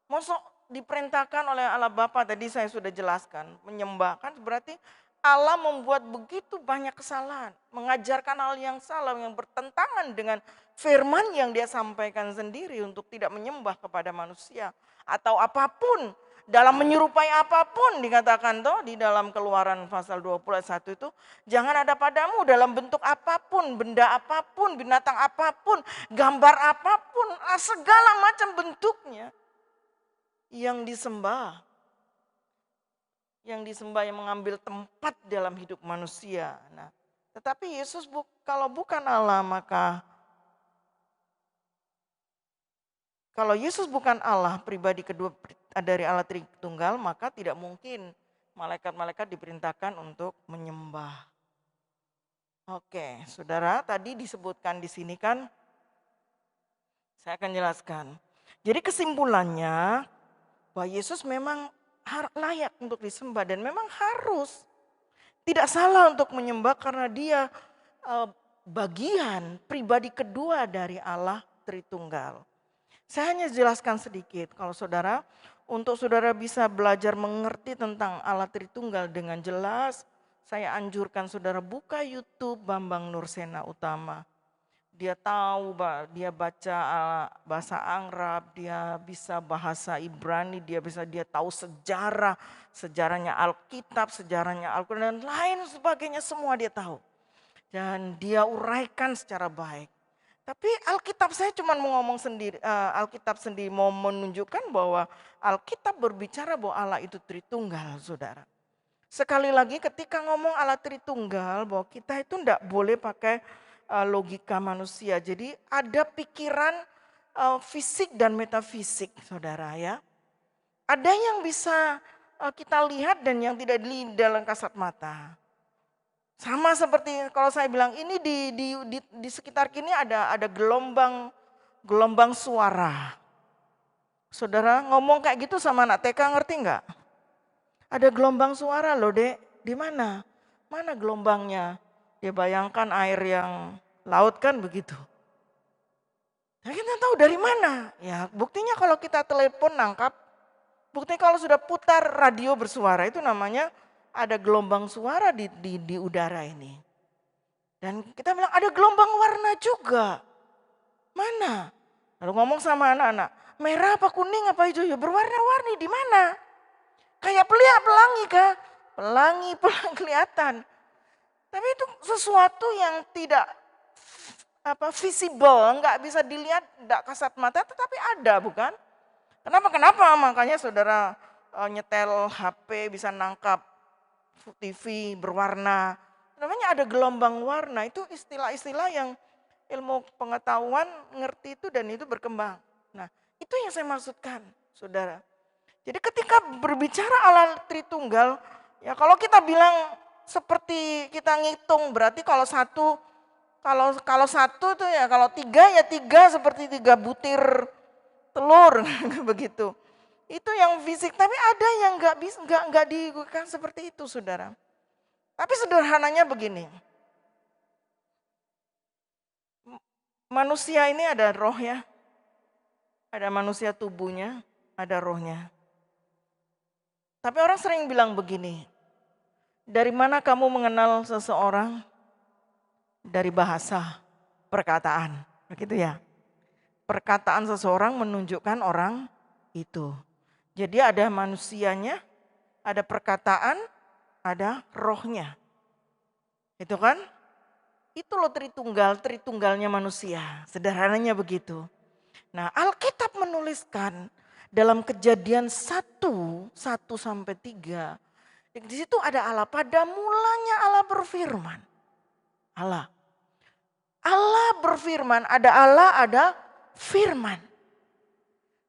Maksud diperintahkan oleh Allah Bapa, tadi saya sudah jelaskan, menyembah kan berarti Allah membuat begitu banyak kesalahan, mengajarkan hal yang salah yang bertentangan dengan firman yang dia sampaikan sendiri untuk tidak menyembah kepada manusia atau apapun, dalam menyerupai apapun dikatakan toh di dalam Keluaran pasal 20 ayat 1 itu, jangan ada padamu dalam bentuk apapun, benda apapun, binatang apapun, gambar apapun, segala macam bentuknya yang disembah. Yang yang mengambil tempat dalam hidup manusia. Nah, tetapi Yesus kalau bukan Allah, maka kalau Yesus bukan Allah, pribadi kedua dari Allah Tritunggal, maka tidak mungkin malaikat-malaikat diperintahkan untuk menyembah. Oke, saudara, tadi disebutkan di sini kan, saya akan jelaskan. Jadi kesimpulannya, bahwa Yesus memang layak untuk disembah dan memang harus. Tidak salah untuk menyembah karena dia bagian pribadi kedua dari Allah Tritunggal. Saya hanya jelaskan sedikit kalau saudara, untuk saudara bisa belajar mengerti tentang Allah Tritunggal dengan jelas, saya anjurkan saudara buka YouTube Bambang Nursena Utama. Dia tahu, dia baca bahasa Arab, dia bisa bahasa Ibrani, dia tahu sejarahnya Alkitab, sejarahnya Al-Quran, dan lain sebagainya semua dia tahu. Dan dia uraikan secara baik. Tapi Alkitab saya cuma mau ngomong sendiri, Alkitab sendiri mau menunjukkan bahwa Alkitab berbicara bahwa Allah itu Tritunggal, saudara. Sekali lagi ketika ngomong Allah Tritunggal, bahwa kita itu tidak boleh pakai logika manusia. Jadi ada pikiran fisik dan metafisik, saudara ya. Ada yang bisa kita lihat dan yang tidak dilihat dalam kasat mata. Sama seperti kalau saya bilang ini di sekitar kini ada gelombang suara. Saudara ngomong kayak gitu sama anak TK ngerti nggak? Ada gelombang suara loh dek, di mana? Mana gelombangnya? Dia bayangkan air yang laut kan begitu. Nah, kita tahu dari mana? Ya buktinya kalau kita telepon nangkap. Buktinya kalau sudah putar radio bersuara itu namanya ada gelombang suara di udara ini. Dan kita bilang ada gelombang warna juga. Mana? Lalu ngomong sama anak-anak, merah apa kuning apa hijau? Ya berwarna-warni di mana? Kayak pelangi kah? Pelangi kelihatan. Tapi itu sesuatu yang tidak visible, nggak bisa dilihat, nggak kasat mata, tetapi ada, bukan? Kenapa? Makanya saudara nyetel HP bisa nangkap TV berwarna. Namanya ada gelombang warna, itu istilah-istilah yang ilmu pengetahuan ngerti itu dan itu berkembang. Nah, itu yang saya maksudkan, saudara. Jadi ketika berbicara Allah Tritunggal, ya kalau kita bilang seperti kita ngitung berarti kalau satu itu ya kalau tiga seperti 3 butir telur begitu. Itu yang fisik, tapi ada yang nggak digunakan seperti itu, saudara. Tapi sederhananya begini, manusia ini ada roh ya, ada manusia tubuhnya, ada rohnya. Tapi orang sering bilang begini, dari mana kamu mengenal seseorang? Dari bahasa, perkataan, begitu ya. Perkataan seseorang menunjukkan orang itu. Jadi ada manusianya, ada perkataan, ada rohnya. Itu kan? Itu loh Tritunggalnya manusia. Sederhananya begitu. Nah, Alkitab menuliskan dalam Kejadian 1 sampai 3. Di situ ada Allah. Pada mulanya Allah berfirman. Allah berfirman, ada Allah, ada firman.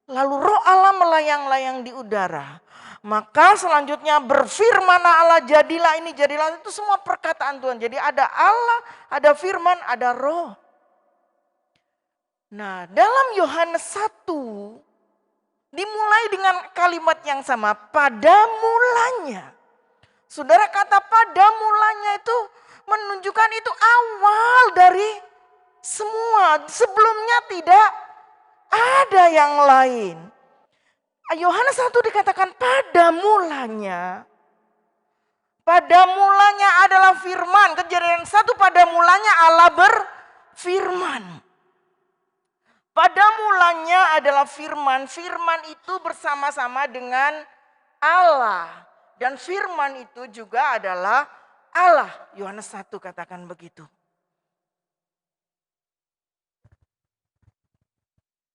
Lalu roh Allah melayang-layang di udara. Maka selanjutnya berfirman Allah, jadilah ini, jadilah itu, semua perkataan Tuhan. Jadi ada Allah, ada firman, ada roh. Nah, dalam Yohanes 1 dimulai dengan kalimat yang sama, pada mulanya. Saudara, kata pada mulanya itu menunjukkan itu awal dari semua. Sebelumnya tidak ada yang lain. Yohanes 1 dikatakan pada mulanya. Pada mulanya adalah firman. Kejadian 1 pada mulanya Allah berfirman. Pada mulanya adalah firman. Firman itu bersama-sama dengan Allah. Dan firman itu juga adalah Allah. Yohanes 1 katakan begitu.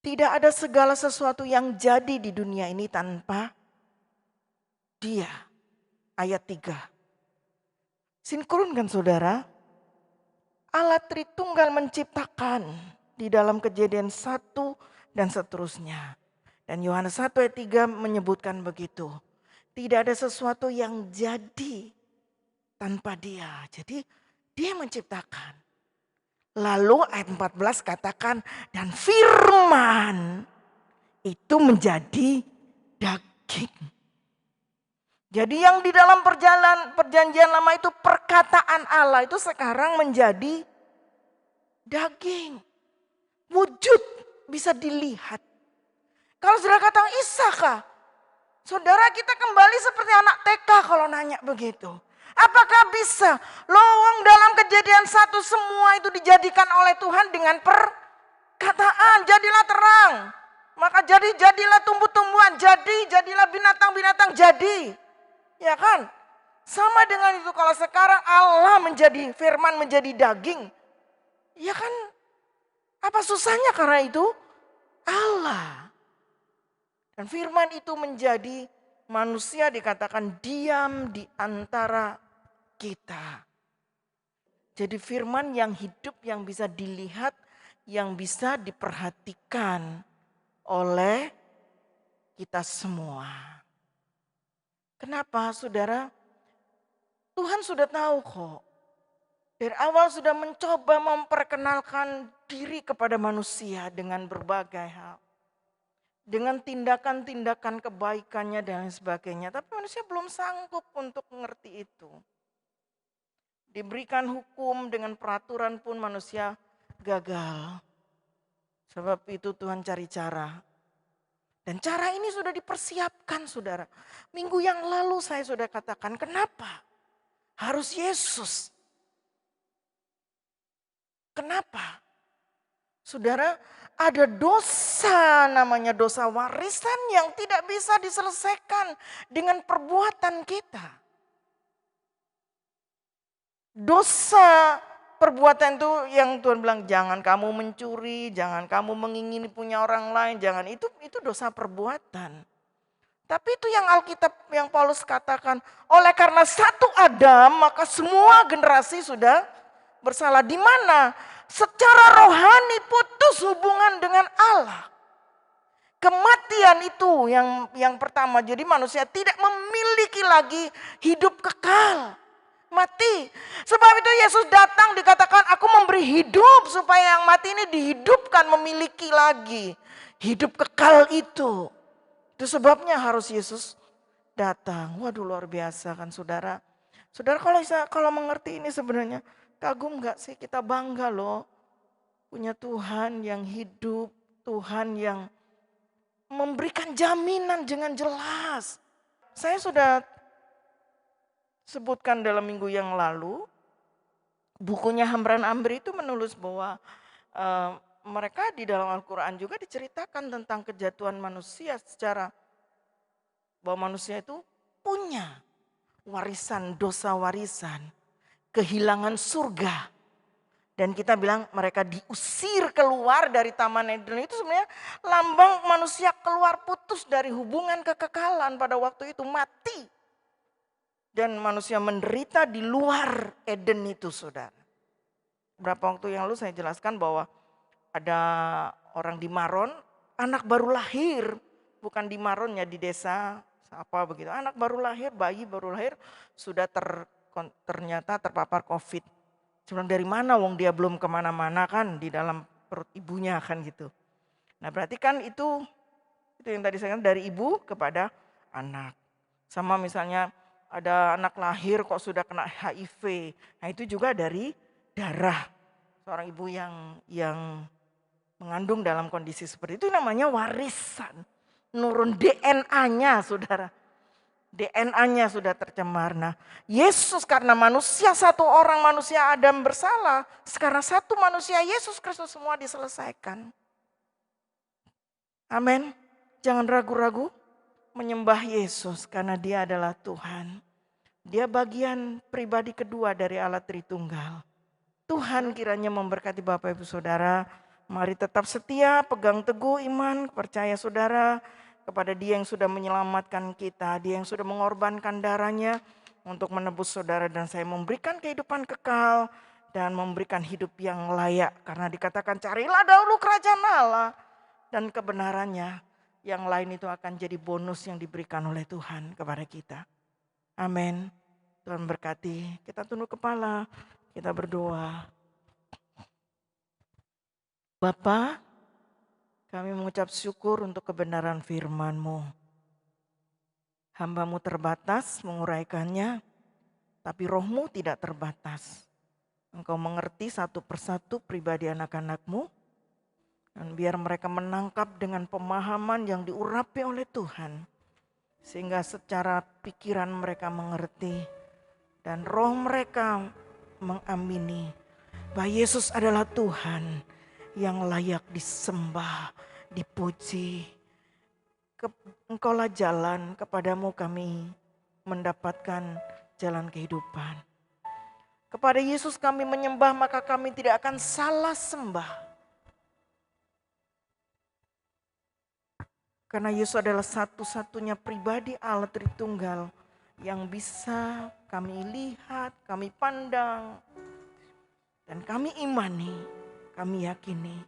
Tidak ada segala sesuatu yang jadi di dunia ini tanpa Dia. Ayat 3. Sinkronkan saudara. Allah Tritunggal menciptakan di dalam Kejadian 1 dan seterusnya. Dan Yohanes 1 ayat 3 menyebutkan begitu. Tidak ada sesuatu yang jadi tanpa Dia. Jadi Dia menciptakan. Lalu ayat 14 katakan dan firman itu menjadi daging. Jadi yang di dalam perjanjian lama itu perkataan Allah itu sekarang menjadi daging. Wujud bisa dilihat. Kalau saudara kata Isakah, saudara kita kembali seperti anak TK kalau nanya begitu. Apakah bisa lowong dalam Kejadian 1 semua itu dijadikan oleh Tuhan dengan perkataan. Jadilah terang. Maka jadilah tumbuh-tumbuhan. Jadilah binatang-binatang jadi. Ya kan? Sama dengan itu kalau sekarang Allah menjadi firman menjadi daging. Ya kan? Apa susahnya karena itu? Allah. Dan firman itu menjadi manusia dikatakan diam di antara kita. Jadi firman yang hidup, yang bisa dilihat, yang bisa diperhatikan oleh kita semua. Kenapa saudara? Tuhan sudah tahu kok. Dari awal sudah mencoba memperkenalkan diri kepada manusia dengan berbagai hal. Dengan tindakan-tindakan kebaikannya dan lain sebagainya. Tapi manusia belum sanggup untuk mengerti itu. Diberikan hukum dengan peraturan pun manusia gagal. Sebab itu Tuhan cari cara. Dan cara ini sudah dipersiapkan saudara. Minggu yang lalu saya sudah katakan kenapa harus Yesus. Kenapa? Saudara, ada dosa namanya dosa warisan yang tidak bisa diselesaikan dengan perbuatan kita. Dosa perbuatan itu yang Tuhan bilang jangan kamu mencuri, jangan kamu mengingini punya orang lain, jangan itu dosa perbuatan. Tapi itu yang Alkitab yang Paulus katakan, oleh karena satu Adam maka semua generasi sudah bersalah. Di mana? Secara rohani putus hubungan dengan Allah. Kematian itu yang pertama. Jadi manusia tidak memiliki lagi hidup kekal. Mati. Sebab itu Yesus datang dikatakan aku memberi hidup supaya yang mati ini dihidupkan memiliki lagi hidup kekal itu. Itu sebabnya harus Yesus datang. Waduh luar biasa kan saudara. Saudara kalau mengerti ini sebenarnya kagum gak sih, kita bangga loh punya Tuhan yang hidup, Tuhan yang memberikan jaminan dengan jelas. Saya sudah sebutkan dalam minggu yang lalu, bukunya Hamran Amri itu menulis bahwa mereka di dalam Al-Quran juga diceritakan tentang kejatuhan manusia secara bahwa manusia itu punya warisan, dosa warisan, kehilangan surga. Dan kita bilang mereka diusir keluar dari Taman Eden itu sebenarnya lambang manusia keluar putus dari hubungan kekekalan pada waktu itu mati. Dan manusia menderita di luar Eden itu saudara. Berapa waktu yang lalu saya jelaskan bahwa ada orang di Maron, anak baru lahir. Bukan di Maron ya, di desa apa begitu. Anak baru lahir, bayi baru lahir sudah ternyata terpapar COVID. Sebenarnya dari mana wong dia belum kemana-mana kan di dalam perut ibunya kan gitu. Nah berarti kan itu yang tadi saya katakan dari ibu kepada anak. Sama misalnya ada anak lahir kok sudah kena HIV. Nah itu juga dari darah seorang ibu yang mengandung dalam kondisi seperti itu namanya warisan. nurun DNA saudara. DNA-nya sudah tercemar. Nah, Yesus karena manusia, satu orang manusia Adam bersalah. Sekarang satu manusia Yesus Kristus semua diselesaikan. Amin. Jangan ragu-ragu menyembah Yesus karena dia adalah Tuhan. Dia bagian pribadi kedua dari Allah Tritunggal. Tuhan kiranya memberkati Bapak Ibu Saudara. Mari tetap setia, pegang teguh iman, percaya saudara kepada Dia yang sudah menyelamatkan kita. Dia yang sudah mengorbankan darahnya untuk menebus saudara dan saya, memberikan kehidupan kekal dan memberikan hidup yang layak. Karena dikatakan carilah dahulu kerajaan Allah dan kebenarannya. Yang lain itu akan jadi bonus yang diberikan oleh Tuhan kepada kita. Amin. Tuhan berkati. Kita tunduk kepala, kita berdoa. Bapa, kami mengucap syukur untuk kebenaran firman-Mu. Hamba-Mu terbatas menguraikannya, tapi Roh-Mu tidak terbatas. Engkau mengerti satu persatu pribadi anak-anak-Mu, dan biar mereka menangkap dengan pemahaman yang diurapi oleh Tuhan. Sehingga secara pikiran mereka mengerti, dan roh mereka mengamini bahwa Yesus adalah Tuhan yang layak disembah, dipuji. Engkaulah jalan, kepadamu kami mendapatkan jalan kehidupan. Kepada Yesus kami menyembah, maka kami tidak akan salah sembah. Karena Yesus adalah satu-satunya pribadi Allah Tritunggal yang bisa kami lihat, kami pandang, dan kami imani, kami yakini.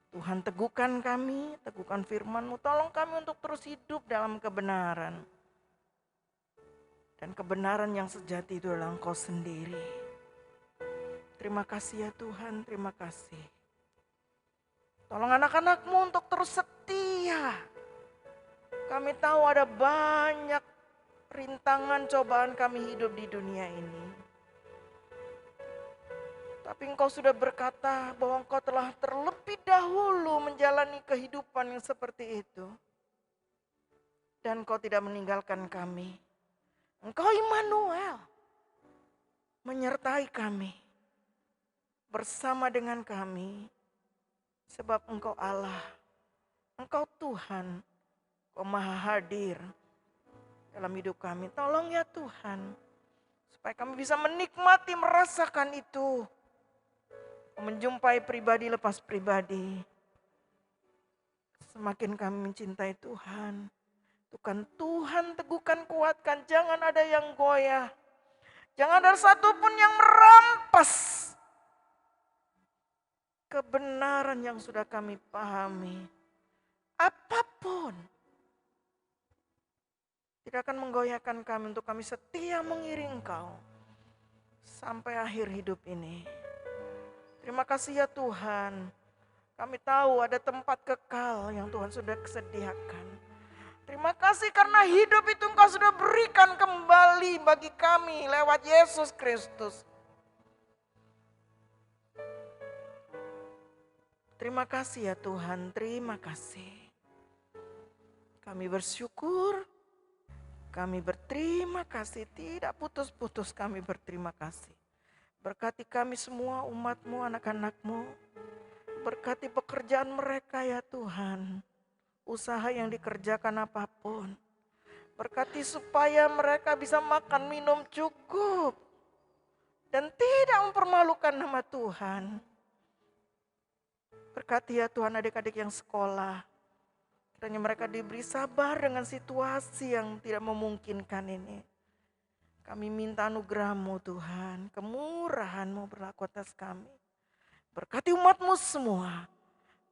Tuhan teguhkan kami, teguhkan firman-Mu, tolong kami untuk terus hidup dalam kebenaran. Dan kebenaran yang sejati itu adalah Engkau sendiri. Terima kasih ya Tuhan, terima kasih. Tolong anak-anak-Mu untuk terus setia. Kami tahu ada banyak rintangan cobaan kami hidup di dunia ini. Tapi Engkau sudah berkata bahwa Engkau telah terlebih dahulu menjalani kehidupan yang seperti itu. Dan Engkau tidak meninggalkan kami. Engkau Immanuel, menyertai kami, bersama dengan kami. Sebab Engkau Allah, Engkau Tuhan, Engkau Maha Hadir dalam hidup kami. Tolong ya Tuhan, supaya kami bisa menikmati, merasakan itu. Menjumpai pribadi lepas pribadi. Semakin kami mencintai Tuhan, Tuhan teguhkan, kuatkan, jangan ada yang goyah. Jangan ada satupun yang merampas kebenaran yang sudah kami pahami. Apapun tidak akan menggoyahkan kami untuk kami setia mengiring Engkau sampai akhir hidup ini. Terima kasih ya Tuhan. Kami tahu ada tempat kekal yang Tuhan sudah sediakan. Terima kasih karena hidup itu Engkau sudah berikan kembali bagi kami lewat Yesus Kristus. Terima kasih ya Tuhan, terima kasih. Kami bersyukur, kami berterima kasih, tidak putus-putus kami berterima kasih. Berkati kami semua umat-Mu, anak-anak-Mu. Berkati pekerjaan mereka ya Tuhan. Usaha yang dikerjakan apapun. Berkati supaya mereka bisa makan minum cukup. Dan tidak mempermalukan nama Tuhan. Berkati ya Tuhan adik-adik yang sekolah. Kiranya mereka diberi sabar dengan situasi yang tidak memungkinkan ini. Kami minta anugerah-Mu Tuhan, kemurahan-Mu berlaku atas kami. Berkati umat-Mu semua.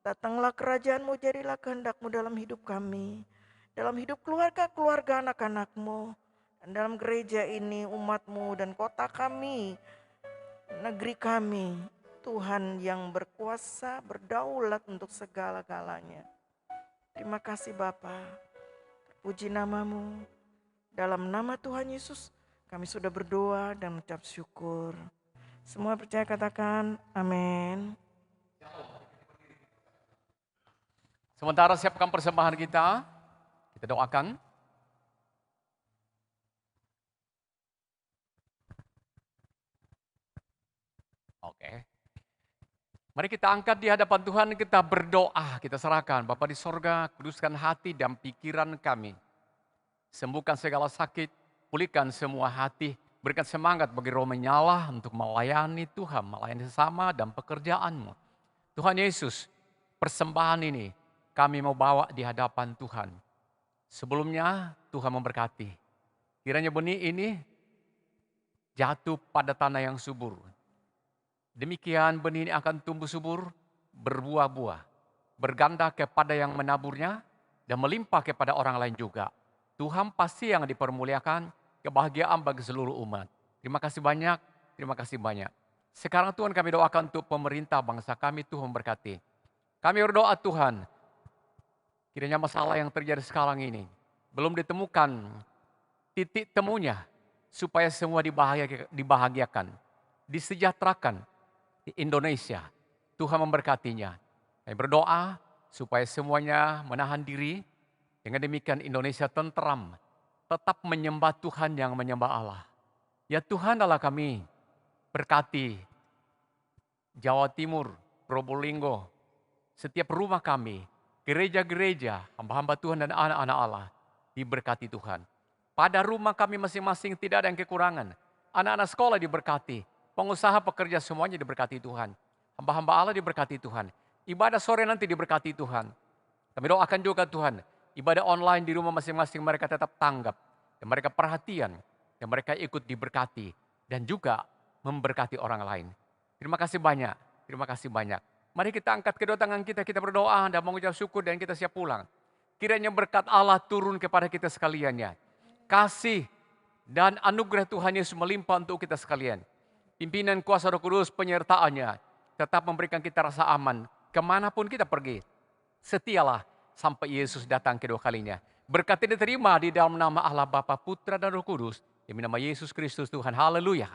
Datanglah kerajaan-Mu, jadilah kehendak-Mu dalam hidup kami. Dalam hidup keluarga-keluarga anak-anak-Mu. Dan dalam gereja ini umat-Mu dan kota kami, negeri kami. Tuhan yang berkuasa, berdaulat untuk segala-galanya. Terima kasih Bapa. Puji nama-Mu. Dalam nama Tuhan Yesus kami sudah berdoa dan mengucap syukur. Semua percaya katakan amin. Sementara siapkan persembahan kita doakan. Oke. Mari kita angkat di hadapan Tuhan, kita berdoa, kita serahkan. Bapa di sorga, kuduskan hati dan pikiran kami. Sembuhkan segala sakit, pulihkan semua hati, berikan semangat bagi roh menyala untuk melayani Tuhan, melayani sesama dan pekerjaan-Mu. Tuhan Yesus, persembahan ini kami mau bawa di hadapan Tuhan. Sebelumnya Tuhan memberkati. Kiranya benih ini jatuh pada tanah yang subur. Demikian benih ini akan tumbuh subur, berbuah-buah, berganda kepada yang menaburnya, dan melimpah kepada orang lain juga. Tuhan pasti yang dipermuliakan, kebahagiaan bagi seluruh umat. Terima kasih banyak, terima kasih banyak. Sekarang Tuhan kami doakan untuk pemerintah bangsa kami, Tuhan berkati. Kami berdoa Tuhan, kiranya masalah yang terjadi sekarang ini, belum ditemukan titik temunya, supaya semua dibahagiakan, disejahterakan, di Indonesia. Tuhan memberkatinya. Kami berdoa supaya semuanya menahan diri. Dengan demikian Indonesia tentram. Tetap menyembah Tuhan yang menyembah Allah. Ya Tuhan Allah kami. Berkati Jawa Timur, Probolinggo. Setiap rumah kami. Gereja-gereja, hamba-hamba Tuhan dan anak-anak Allah. Diberkati Tuhan. Pada rumah kami masing-masing tidak ada yang kekurangan. Anak-anak sekolah diberkati. Pengusaha pekerja semuanya diberkati Tuhan. Hamba-hamba Allah diberkati Tuhan. Ibadah sore nanti diberkati Tuhan. Kami doakan juga Tuhan. Ibadah online di rumah masing-masing mereka tetap tanggap. Dan mereka perhatian. Dan mereka ikut diberkati. Dan juga memberkati orang lain. Terima kasih banyak. Terima kasih banyak. Mari kita angkat kedua tangan kita. Kita berdoa dan mengucap syukur dan kita siap pulang. Kiranya berkat Allah turun kepada kita sekaliannya. Kasih dan anugerah Tuhan Yesus melimpah untuk kita sekalian. Pimpinan kuasa Roh Kudus penyertaannya tetap memberikan kita rasa aman kemanapun kita pergi. Setialah sampai Yesus datang kedua kalinya. Berkat ini diterima di dalam nama Allah Bapa, Putra dan Roh Kudus. Demi nama Yesus Kristus Tuhan. Haleluya.